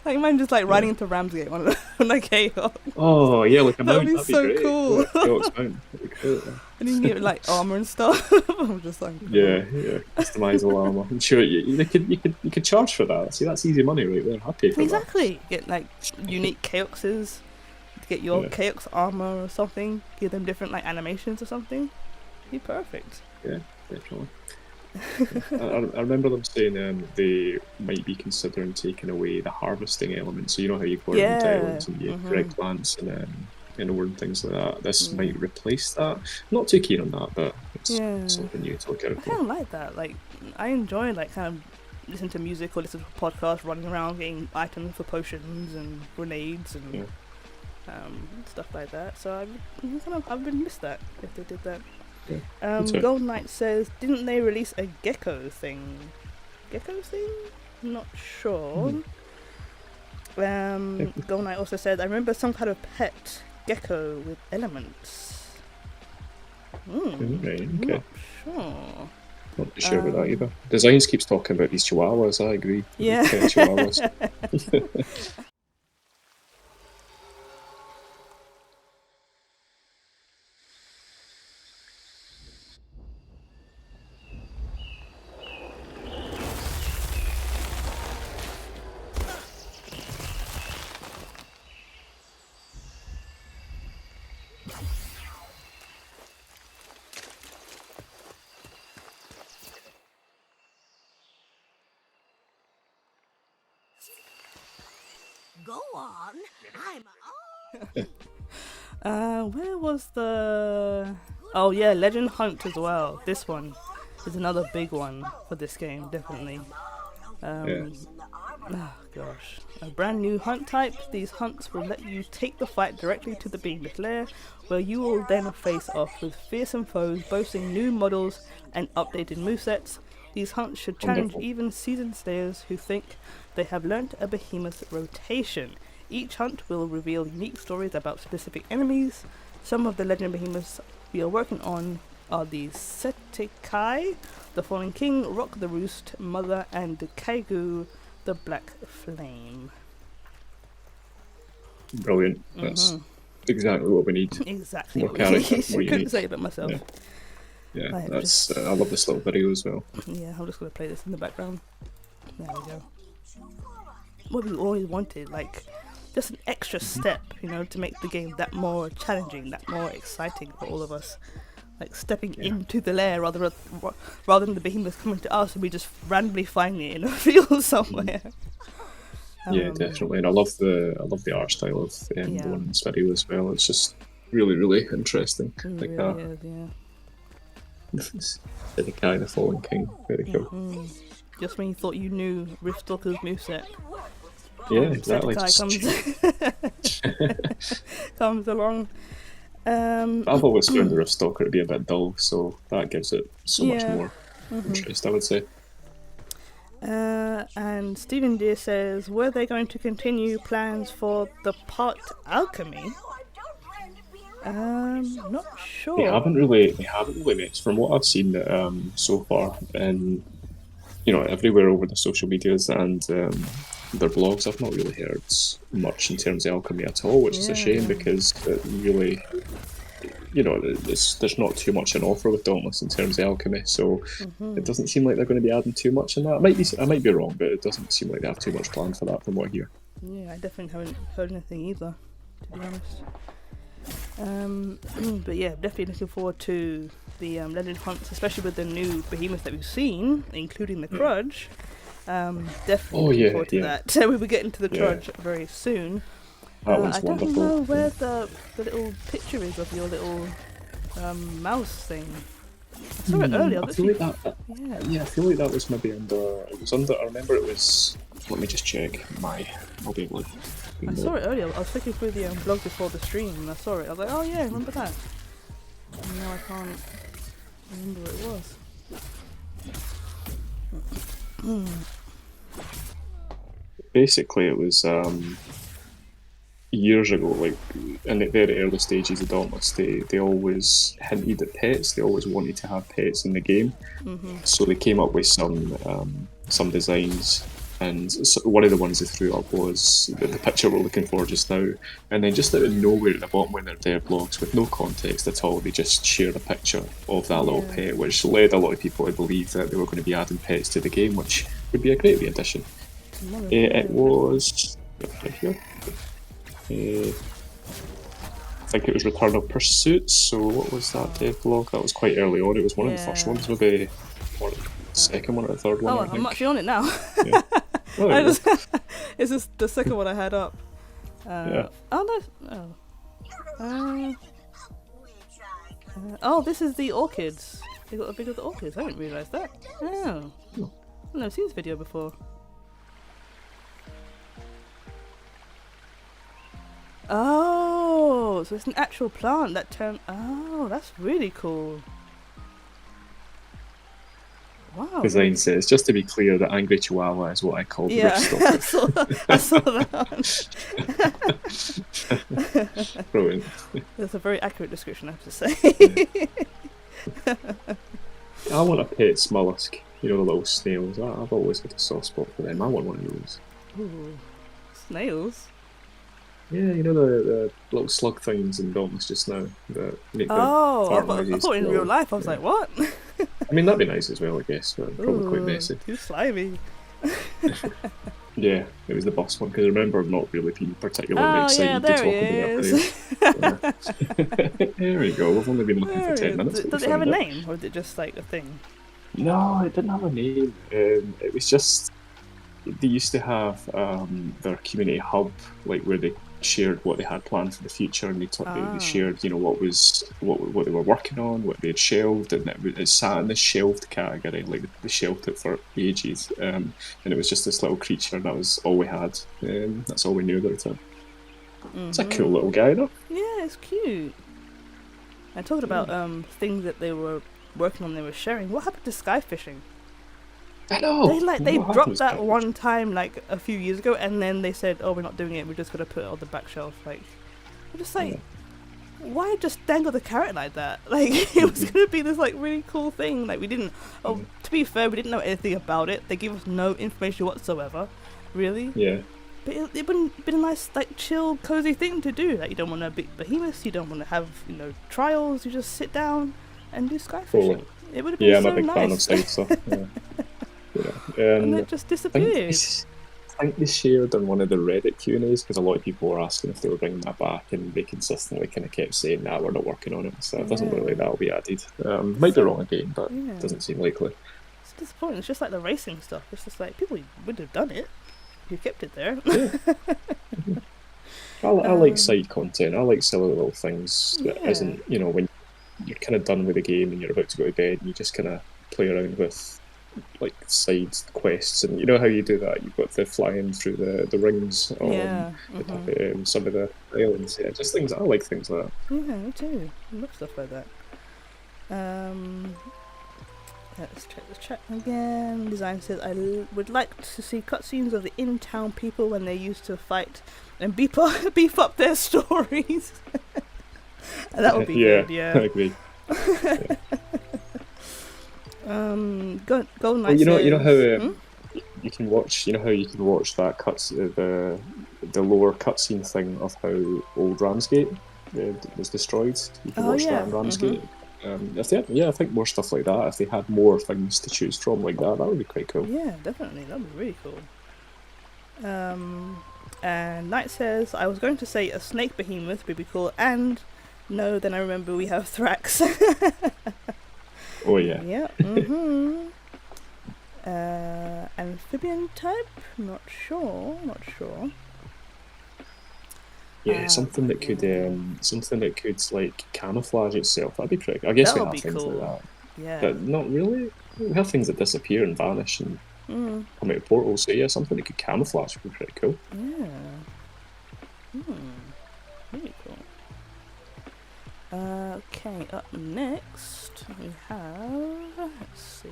Speaker 2: Like imagine just like riding into Ramsgate on a Chaos.
Speaker 3: Oh, yeah, like a
Speaker 2: That would
Speaker 3: mount,
Speaker 2: be
Speaker 3: that'd be
Speaker 2: so
Speaker 3: great.
Speaker 2: cool.
Speaker 3: Yeah, Chaos mount. That'd be great.
Speaker 2: And you can get like armor and stuff. I'm just like,
Speaker 3: Yeah, yeah. Customizable armor. I'm sure you could charge for that. See, that's easy money right there. I'd pay for
Speaker 2: exactly. Get like unique Chaoxes. Get your
Speaker 3: Yeah.
Speaker 2: Chaos armor or something. Give them different like animations or something. Be perfect.
Speaker 3: that. Yeah, definitely. I remember them saying they might be considering taking away the harvesting element. So you know how you go around
Speaker 2: Yeah.
Speaker 3: islands and you collect plants and ore and things like that. This might replace that. Not too keen on that, but it's something new to look out
Speaker 2: I
Speaker 3: for.
Speaker 2: kind of like that. Like, I enjoy like kind of listening to music or listening to podcasts, running around getting items for potions and grenades and stuff like that. So I would miss that if they did that.
Speaker 3: Yeah,
Speaker 2: Gold Knight says, didn't they release a gecko thing? Gecko thing? I'm not sure. Gold Knight also said, I remember some kind of pet gecko with elements.
Speaker 3: Right, okay.
Speaker 2: Not sure.
Speaker 3: Not too sure about that either. Designs keeps talking about these chihuahuas. I agree.
Speaker 2: Yeah.
Speaker 3: Chihuahuas.
Speaker 4: Go on.
Speaker 2: Where was the... Oh yeah, Legend Hunt as well. This one is another big one for this game, definitely. Oh gosh. A brand new hunt type. These hunts will let you take the fight directly to the Behemoth lair, where you will then face off with fearsome foes boasting new models and updated movesets. These hunts should challenge even seasoned slayers who think they have learnt a Behemoth rotation. Each hunt will reveal unique stories about specific enemies. Some of the legend Behemoths we are working on are the Setekai, the Fallen King, Rock the Roost, Mother, and the Kaigu, the Black Flame.
Speaker 3: Brilliant. That's exactly what we need.
Speaker 2: Exactly.
Speaker 3: More character, more
Speaker 2: Couldn't
Speaker 3: unique.
Speaker 2: say it but myself.
Speaker 3: Yeah,
Speaker 2: Right,
Speaker 3: that's. I love this little video as well.
Speaker 2: Yeah, I'm just gonna play this in the background. There we go. What we always wanted, like just an extra step, you know, to make the game that more challenging, that more exciting for all of us. Like stepping into the lair rather than the behemoth coming to us and we just randomly finding it in a field somewhere.
Speaker 3: Yeah, definitely, and I love the art style of the one in this video as well. It's just really, really interesting.
Speaker 2: It
Speaker 3: like
Speaker 2: really
Speaker 3: that.
Speaker 2: is,
Speaker 3: The guy, the Fallen King. Very cool.
Speaker 2: Just when you thought you knew Riftstalker's moveset.
Speaker 3: Yeah, exactly.
Speaker 2: Comes along.
Speaker 3: I've always found the Riftstalker to be a bit dull, so that gives it so much more interest, I would say.
Speaker 2: And Stephen Deere says, were they going to continue plans for the pot alchemy? Not sure.
Speaker 3: They haven't really made, from what I've seen so far, and everywhere over the social medias and their blogs, I've not really heard much in terms of alchemy at all, which is a shame because it really, there's not too much on offer with Dauntless in terms of alchemy, so it doesn't seem like they're going to be adding too much in that. I might be wrong, but it doesn't seem like they have too much planned for that from what I hear.
Speaker 2: Yeah, I definitely haven't heard anything either, to be honest. But yeah, definitely looking forward to the legend hunts, especially with the new behemoth that we've seen, including the Crudge. Definitely looking forward to that. So we will get into the Crudge very soon.
Speaker 3: That one's
Speaker 2: I don't
Speaker 3: wonderful.
Speaker 2: know where the little picture is of your little mouse thing. I saw it earlier.
Speaker 3: I feel like that. I feel like that was maybe under. It was under. I remember it was. Let me just check. I'll be able to.
Speaker 2: I saw it earlier. I was flicking through the blog before the stream and I saw it. I was like, oh yeah, remember that? And now I can't remember what it was.
Speaker 3: Basically, it was. years ago, like in the very early stages of Dauntless, they always hinted at pets. They always wanted to have pets in the game, so they came up with some designs. And so one of the ones they threw up was the picture we're looking for just now. And then just out of nowhere at the bottom when they're dev blogs, with no context at all, they just shared a picture of that little pet, which led a lot of people to believe that they were going to be adding pets to the game, which would be a great addition. It was right here. I think it was Return of Pursuit. So what was that dev blog? That was quite early on. It was one of the first ones, maybe one of the second one or the third one.
Speaker 2: Oh,
Speaker 3: I think.
Speaker 2: I'm actually on it now.
Speaker 3: Yeah. Oh,
Speaker 2: it's just the second one I had up.
Speaker 3: yeah.
Speaker 2: Oh no. Oh, this is the orchids. They got a video of the orchids. I didn't realise that. Oh. I've never seen this video before. Oh, so it's an actual plant that turned. Oh, that's really cool. Wow.
Speaker 3: Design says, just to be clear, the angry chihuahua is what I call the
Speaker 2: Yeah,
Speaker 3: roof
Speaker 2: I saw that one.
Speaker 3: Brilliant.
Speaker 2: That's a very accurate description, I have to say.
Speaker 3: I want a pet mollusk. You know, the little snails. I've always had a soft spot for them. I want one of those.
Speaker 2: Ooh, snails?
Speaker 3: Yeah, you know the little slug things in Dauntless just now that make the fart
Speaker 2: I
Speaker 3: noises.
Speaker 2: thought in real life I was like, what?
Speaker 3: I mean, that'd be nice as well, I guess, but probably quite messy.
Speaker 2: Too slimy.
Speaker 3: Yeah, it was the boss one, because I remember not really being particularly excited to talk about it. There we go, we've only been looking for 10 minutes.
Speaker 2: Does it have a name, or is it just like a thing?
Speaker 3: No, it didn't have a name. It was just, they used to have their community hub, like where they shared what they had planned for the future, and they shared, you know, what they were working on, what they had shelved, and it sat in the shelved category, like they shelved it for ages, and it was just this little creature, and that was all we had. That's all we knew about it. It's a cool little guy, though.
Speaker 2: Yeah, it's cute. I talked about things that they were working on, they were sharing. What happened to sky fishing?
Speaker 3: I know.
Speaker 2: They dropped that one time like a few years ago, and then they said, "Oh, we're not doing it. We're just gonna put it on the back shelf." Like, I'm just like, why just dangle the carrot like that? Like, it was gonna be this like really cool thing. Like, we didn't. Oh, to be fair, we didn't know anything about it. They gave us no information whatsoever, really.
Speaker 3: Yeah.
Speaker 2: But it wouldn't been a nice, like, chill, cozy thing to do. Like, you don't want to beat behemoths. You don't want to have, you know, trials. You just sit down and do sky fishing. It would have been so nice.
Speaker 3: I'm a big fan of side stuff. Yeah.
Speaker 2: And it just disappeared.
Speaker 3: I think they shared on one of the Reddit Q&As, because a lot of people were asking if they were bringing that back, and they consistently kind of kept saying, "Nah, we're not working on it." So it doesn't look like that'll be added. Might be wrong again, but it doesn't seem likely.
Speaker 2: It's disappointing. It's just like the racing stuff. It's just like people would have done it. You kept it there.
Speaker 3: Yeah. I like side content. I like silly little things that isn't, you know, when you're kind of done with the game and you're about to go to bed, and you just kind of play around with like side quests, and you know how you do that. You've got the flying through the rings on some of the islands. Yeah, just things. I like things like that.
Speaker 2: Yeah, me too. I love stuff like that. Let's check the chat again. Design says, I would like to see cutscenes of the in-town people when they used to fight and beef up their stories. That would be good, yeah.
Speaker 3: I agree.
Speaker 2: Golden Knight.
Speaker 3: You know how you can watch. You know how you can watch that the lower cutscene thing of how old Ramsgate was destroyed. You can watch that in Ramsgate. If they had, I think more stuff like that. If they had more things to choose from like that would be quite cool.
Speaker 2: Yeah, definitely. That would be really cool. And Knight says, I was going to say a snake behemoth would be cool, and no, then I remember we have Thrax.
Speaker 3: Oh yeah.
Speaker 2: Yeah. Amphibian type? Not sure.
Speaker 3: Yeah, something that could like camouflage itself. That'd be pretty cool. I guess we have things
Speaker 2: cool.
Speaker 3: like that.
Speaker 2: Yeah.
Speaker 3: But not really. We have things that disappear and vanish and come out of portals. So yeah, something that could camouflage would be pretty cool.
Speaker 2: Yeah. Really cool. Okay, up next we have, let's see.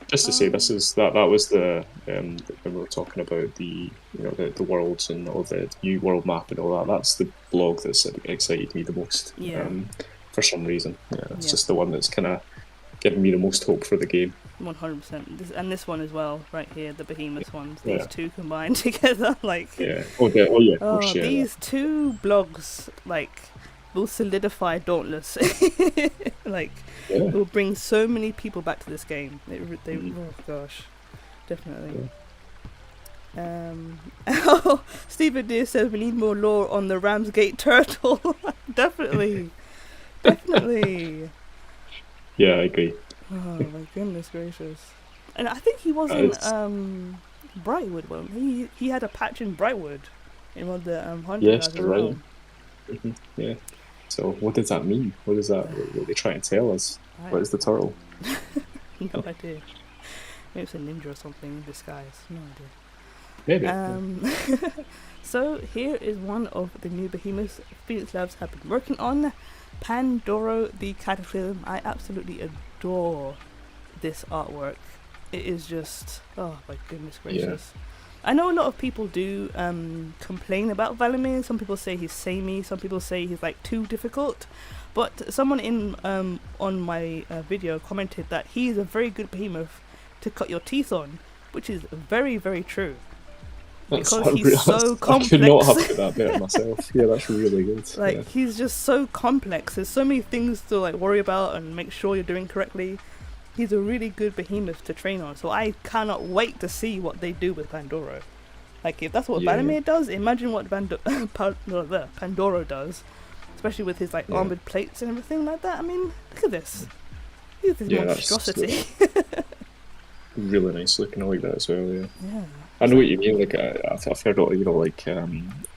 Speaker 3: Just to say, this is that was the when we were talking about the the worlds and all the new world map and all that. That's the blog that's excited me the most.
Speaker 2: Yeah.
Speaker 3: For some reason, it's
Speaker 2: Yeah.
Speaker 3: just the one that's kind of giving me the most hope for the game.
Speaker 2: 100%. And this one as well, right here, the Behemoths ones. These
Speaker 3: Yeah.
Speaker 2: two combined together, like.
Speaker 3: Yeah. Oh yeah. Of course, yeah.
Speaker 2: These two blogs, like, will solidify Dauntless. Like,
Speaker 3: Yeah.
Speaker 2: it will bring so many people back to this game. Oh gosh, definitely. Oh, Stephen Deere says we need more lore on the Ramsgate turtle. Definitely.
Speaker 3: Yeah, I agree.
Speaker 2: Oh my goodness gracious! And I think he was in Brightwood. Well, he had a patch in Brightwood in one of the hunter
Speaker 3: Yes,
Speaker 2: guys as
Speaker 3: you're
Speaker 2: well.
Speaker 3: right. Yeah. So what does that mean? What is that? What are they trying to tell us? What is the turtle?
Speaker 2: No idea. Maybe it's a ninja or something in disguise. No
Speaker 3: Maybe.
Speaker 2: idea. So here is one of the new Behemoths Phoenix Labs have been working on. Pandoro the Cataclysm. I absolutely adore this artwork. It is just, oh my goodness gracious. Yeah. I know a lot of people do complain about Valimir. Some people say he's samey. Some people say he's like too difficult. But someone in on my video commented that he is a very good behemoth to cut your teeth on, which is very, very true. Because he's so complex.
Speaker 3: I could not have put that better myself. Yeah, that's really good.
Speaker 2: Like, he's just so complex. There's so many things to like worry about and make sure you're doing correctly. He's a really good behemoth to train on. So I cannot wait to see what they do with Pandoro. Like, if that's what Valimir does, imagine what Pandoro does. Especially with his like armoured plates and everything like that. I mean, look at this. Look at this monstrosity.
Speaker 3: Really nice looking. I like that as well. Yeah. I know
Speaker 2: So,
Speaker 3: what you mean. Like I've heard all, like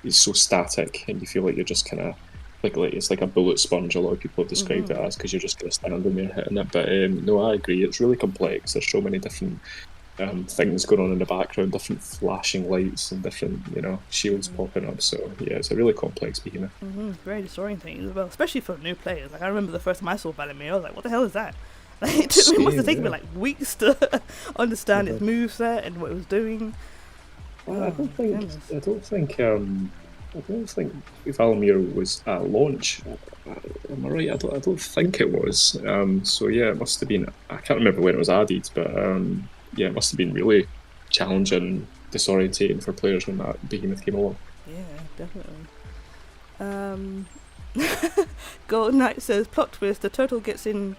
Speaker 3: he's so static, and you feel like you're just kind of like it's like a bullet sponge. A lot of people have described it as, because you're just kind of standing there hitting it. But no, I agree. It's really complex. There's so many different things going on in the background, different flashing lights and different shields popping up. So yeah, it's a really complex behemoth.
Speaker 2: Very disorientating as well, especially for new players. Like, I remember the first time I saw Valimir, I was like, "What the hell is that?" Like, it must have taken me like weeks to understand its moveset and what it was doing.
Speaker 3: I don't think Valimir was at launch. Am I right? I don't think it was. So yeah, it must have been. I can't remember when it was added, but yeah, it must have been really challenging, disorientating for players when that behemoth came along.
Speaker 2: Yeah, definitely. Golden Knight says, plot twist: the turtle gets in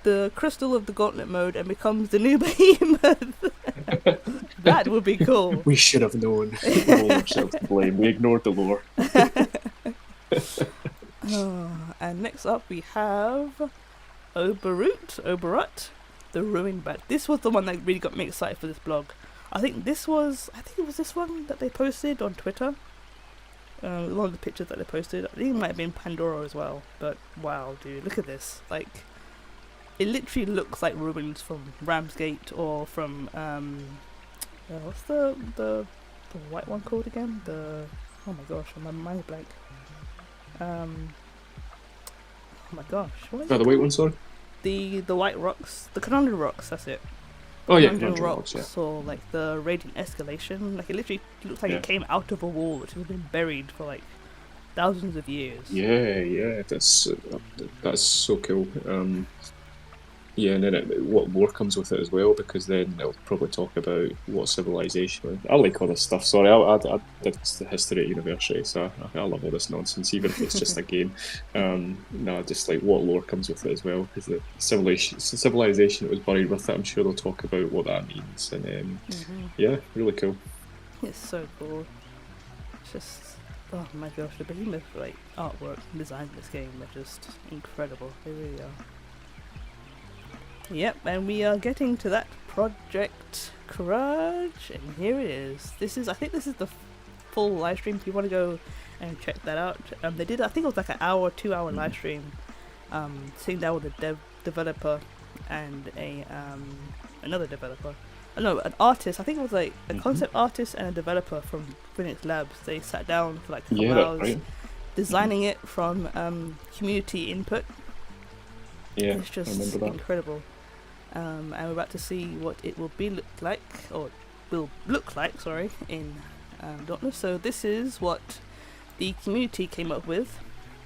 Speaker 2: the crystal of the gauntlet mode and becomes the new behemoth. That would be cool.
Speaker 3: We should have known. We hold ourselves to blame. We ignored the lore.
Speaker 2: And next up we have Oberut, the Ruined Bat. This was the one that really got me excited for this blog. I think it was this one that they posted on Twitter. One of the pictures that they posted. I think it might have been Pandora as well. But wow, dude, look at this. Like, it literally looks like ruins from Ramsgate or from what's the white one called again? Oh my gosh, my mind's blank. Oh my gosh, what is
Speaker 3: the white one, sorry?
Speaker 2: The white rocks, the Conundrum rocks. That's it.
Speaker 3: Oh yeah,
Speaker 2: Conundrum rocks, or like the Radiant Escalation. Like, it literally looks like it came out of a wall which has been buried for like thousands of years.
Speaker 3: Yeah, that's so cool. Yeah, and then what lore comes with it as well, because then they'll probably talk about what civilization. I like all this stuff. Sorry, I did the history at university, so I love all this nonsense, even if it's just a game. No, just like what lore comes with it as well, because the civilization that was buried with it, I'm sure they'll talk about what that means. And yeah, really cool.
Speaker 2: It's so cool. It's just, oh my gosh, the Behemoth like artwork and design in this game are just incredible. They really are. Yep, and we are getting to that Project Courage, and here it is. I think this is the full live stream. If you want to go and check that out, they did. I think it was like an hour, 2-hour live stream, sitting down with a developer and another developer. No, an artist. I think it was like a concept artist and a developer from Phoenix Labs. They sat down for like a couple hours, designing it from community input.
Speaker 3: Yeah,
Speaker 2: it's just incredible. and we're about to see what it will be look like, or will look like, sorry, in Dauntless. So this is what the community came up with.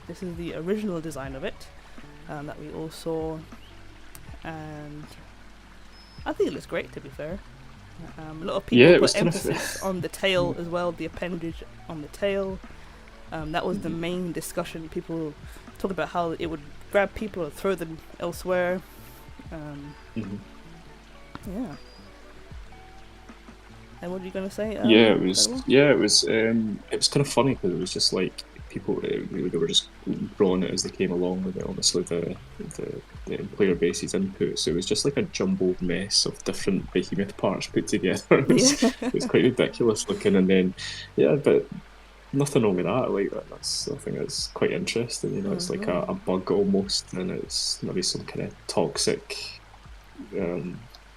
Speaker 2: This is the original design of it that we all saw, and I think it looks great, to be fair. A lot of people put emphasis on the tail as well, the appendage on the tail. That was the main discussion. People talked about how it would grab people or throw them elsewhere. Yeah. And what are you gonna say?
Speaker 3: It was kind of funny because it was just like people they were just drawing it as they came along with it. Obviously, the player base's inputs. It was just like a jumbled mess of different behemoth parts put together. It was quite ridiculous looking, and then but nothing wrong with that. Like that's I think it's quite interesting. You know, it's like a bug almost, and it's maybe some kind of toxic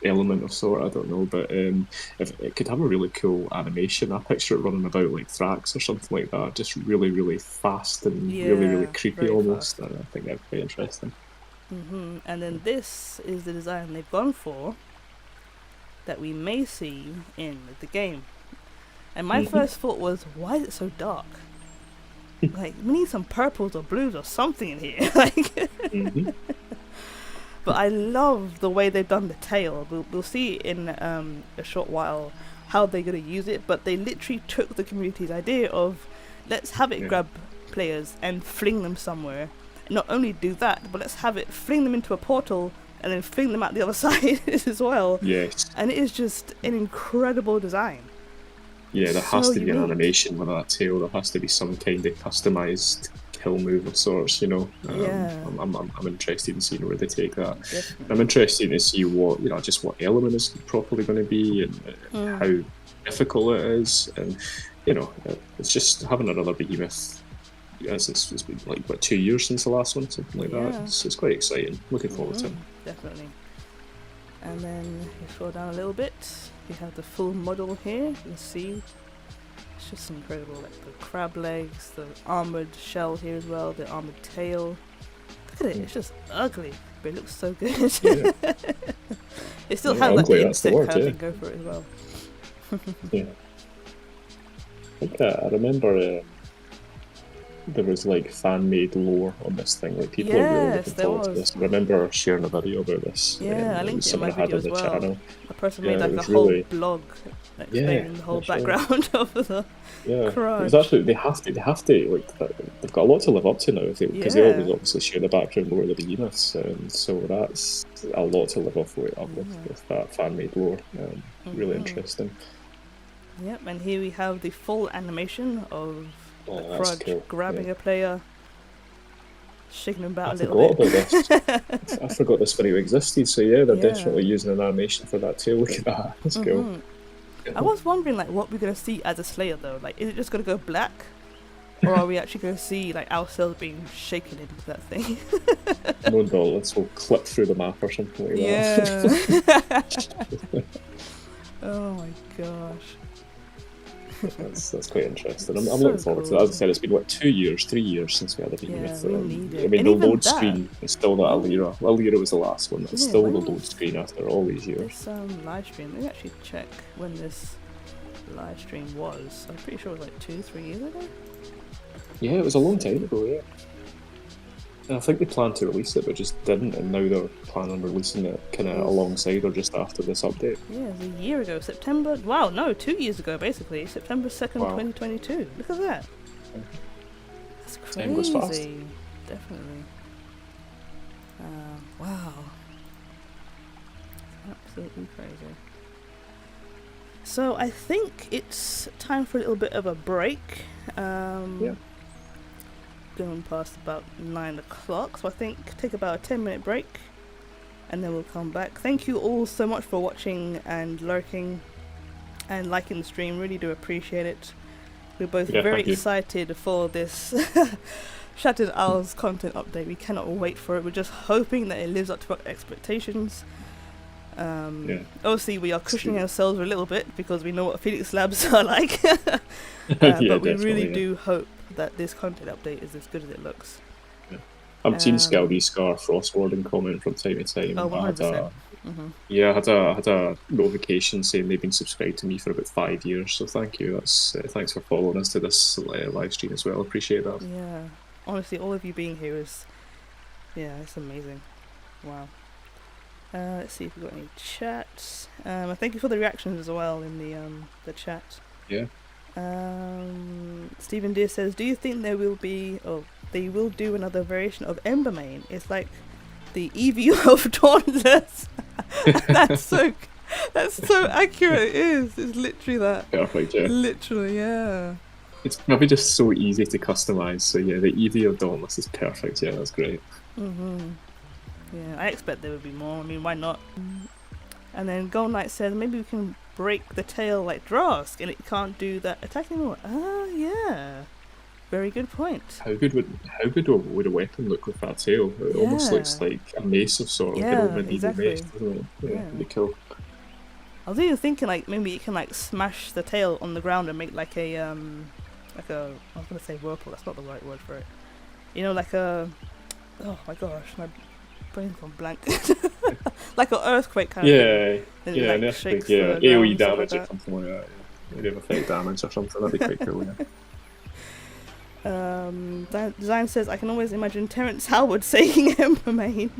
Speaker 3: element of sort. I don't know, but if it could have a really cool animation. I picture it running about like Thrax or something like that, just really, really fast and really creepy almost. I think that'd be interesting.
Speaker 2: And then this is the design they've gone for that we may see in the game. And my first thought was, why is it so dark? Like, we need some purples or blues or something in here. Like, but I love the way they've done the tail. We'll see in a short while how they're going to use it, but they literally took the community's idea of, let's have it grab players and fling them somewhere. Not only do that, but let's have it fling them into a portal and then fling them out the other side as well.
Speaker 3: Yes.
Speaker 2: And it is just an incredible design.
Speaker 3: Yeah, there has to be an animation with that tail. There has to be some kind of customised kill move of sorts, you know. I'm interested in seeing where they take that.
Speaker 2: Definitely.
Speaker 3: I'm interested to see what what element is properly going to be and how difficult it is, and it's just having another behemoth. Yes, it's been like 2 years since the last one, something like that. It's quite exciting. Looking forward to it.
Speaker 2: Definitely. And then you scroll down a little bit. We have the full model here. You can see it's just incredible. Like the crab legs, the armored shell here as well, the armored tail. Look at it. It's just ugly, but it looks so good. It still has like the insect kind of thing go for it as well.
Speaker 3: I think I remember. There was like fan-made lore on this thing. Like people are really looking forward to this. I remember sharing a video about this.
Speaker 2: I linked it in my video as well.
Speaker 3: Channel.
Speaker 2: A person made like a whole blog explaining the whole background of the crunch.
Speaker 3: It was actually they have to like they've got a lot to live up to now because they always obviously share the background lore of the behemoths, so that's a lot to live up with that fan-made lore. Really interesting.
Speaker 2: Yep, and here we have the full animation of the Crudge grabbing a player, shaking him about a little bit.
Speaker 3: I forgot this video existed, so they're definitely using an animation for that too. Look at that, that's cool.
Speaker 2: I was wondering like what we're going to see as a Slayer though. Like, is it just going to go black? Or are we actually going to see like ourselves being shaken into that thing?
Speaker 3: No, Dauntless will clip through the map or something like that.
Speaker 2: Oh my gosh.
Speaker 3: That's quite interesting. I'm looking forward to that. As I said, it's been 3 years since we had a behemoth.
Speaker 2: We need it.
Speaker 3: I mean, the load screen is still that Alira. Alira was the last one. It's still the load screen after all these years.
Speaker 2: This live stream. Let me actually check when this live stream was. I'm pretty sure it was like 2-3 years ago.
Speaker 3: Yeah, it was a long time ago. Yeah. And I think they planned to release it, but just didn't, and now they're planning on releasing it kind of alongside or just after this update. Yeah,
Speaker 2: it was a year ago, September. Wow, no, 2 years ago, basically, September 2nd, 2022. Look at that. That's crazy.
Speaker 3: Time goes fast.
Speaker 2: Definitely. Wow. Absolutely crazy. So I think it's time for a little bit of a break. Going past about 9 o'clock, so I think take about a 10-minute break and then we'll come back. Thank you all so much for watching and lurking and liking the stream. Really do appreciate it. We're both very excited for this Shattered Owls content update. We cannot wait for it. We're just hoping that it lives up to our expectations. Obviously we are cushioning ourselves a little bit because we know what Phoenix Labs are like. But we really do hope that this content update is as good as it looks.
Speaker 3: I've seen Scaldy Scar Frostwarden comment from time to time.
Speaker 2: Oh, 100%.
Speaker 3: Yeah, I had a notification saying they've been subscribed to me for about 5 years. So thank you. That's thanks for following us to this live stream as well. Appreciate that.
Speaker 2: Yeah. Honestly, all of you being here is, yeah, it's amazing. Wow. Let's see if we've got any chats. Thank you for the reactions as well in the chat.
Speaker 3: Yeah.
Speaker 2: Stephen Deere says, do you think there will be, or they will do another variation of Embermane? It's like the Eevee of Dauntless. That's so accurate. It is. It's literally that.
Speaker 3: Perfect. Yeah.
Speaker 2: Literally, yeah.
Speaker 3: It's probably just so easy to customize. So yeah, the Eevee of Dauntless is perfect. Yeah, that's great.
Speaker 2: Yeah, I expect there would be more. I mean, why not? And then Gold Knight says maybe we can break the tail like Drask, and it can't do that attack anymore. Ah, yeah. Very good point.
Speaker 3: How good would a weapon look with that tail? It almost looks like a mace of sort of medieval
Speaker 2: exactly.
Speaker 3: mace, doesn't it? Yeah, it'd be cool.
Speaker 2: I was even thinking like maybe you can like smash the tail on the ground and make like a I was gonna say whirlpool. That's not the right word for it. You know, like a, oh my gosh, my brain's gone blank. Like an earthquake kind of thing.
Speaker 3: Yeah, an earthquake, yeah. AoE damage or something like that. Yeah. Maybe effect damage or something, that'd be quite cool, yeah.
Speaker 2: Design says, I can always imagine Terrence Howard saying Embermane.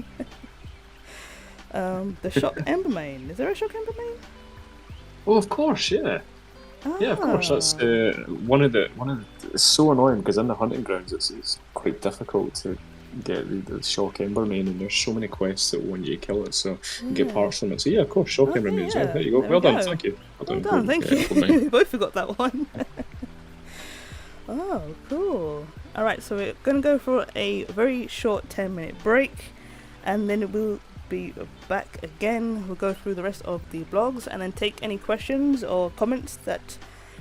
Speaker 2: The shock Embermane. Is there a shock Embermane?
Speaker 3: Oh, of course, yeah. Yeah, of course. That's one of the. It's so annoying because in the hunting grounds, it's quite difficult to get the shock Embermane, and there's so many quests that want you to kill it, so you get parts from it. So yeah, of course, shock Embermane as well. There you go. Well done, thank you.
Speaker 2: Well done, thank you. We both forgot that one. Oh, cool. Alright, so we're going to go for a very short 10-minute break, and then we'll be back again. We'll go through the rest of the blogs and then take any questions or comments that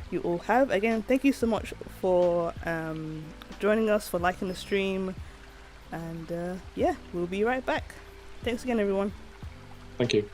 Speaker 2: you all have. Again, thank you so much for joining us, for liking the stream, and yeah, we'll be right back. Thanks again, everyone.
Speaker 3: Thank you.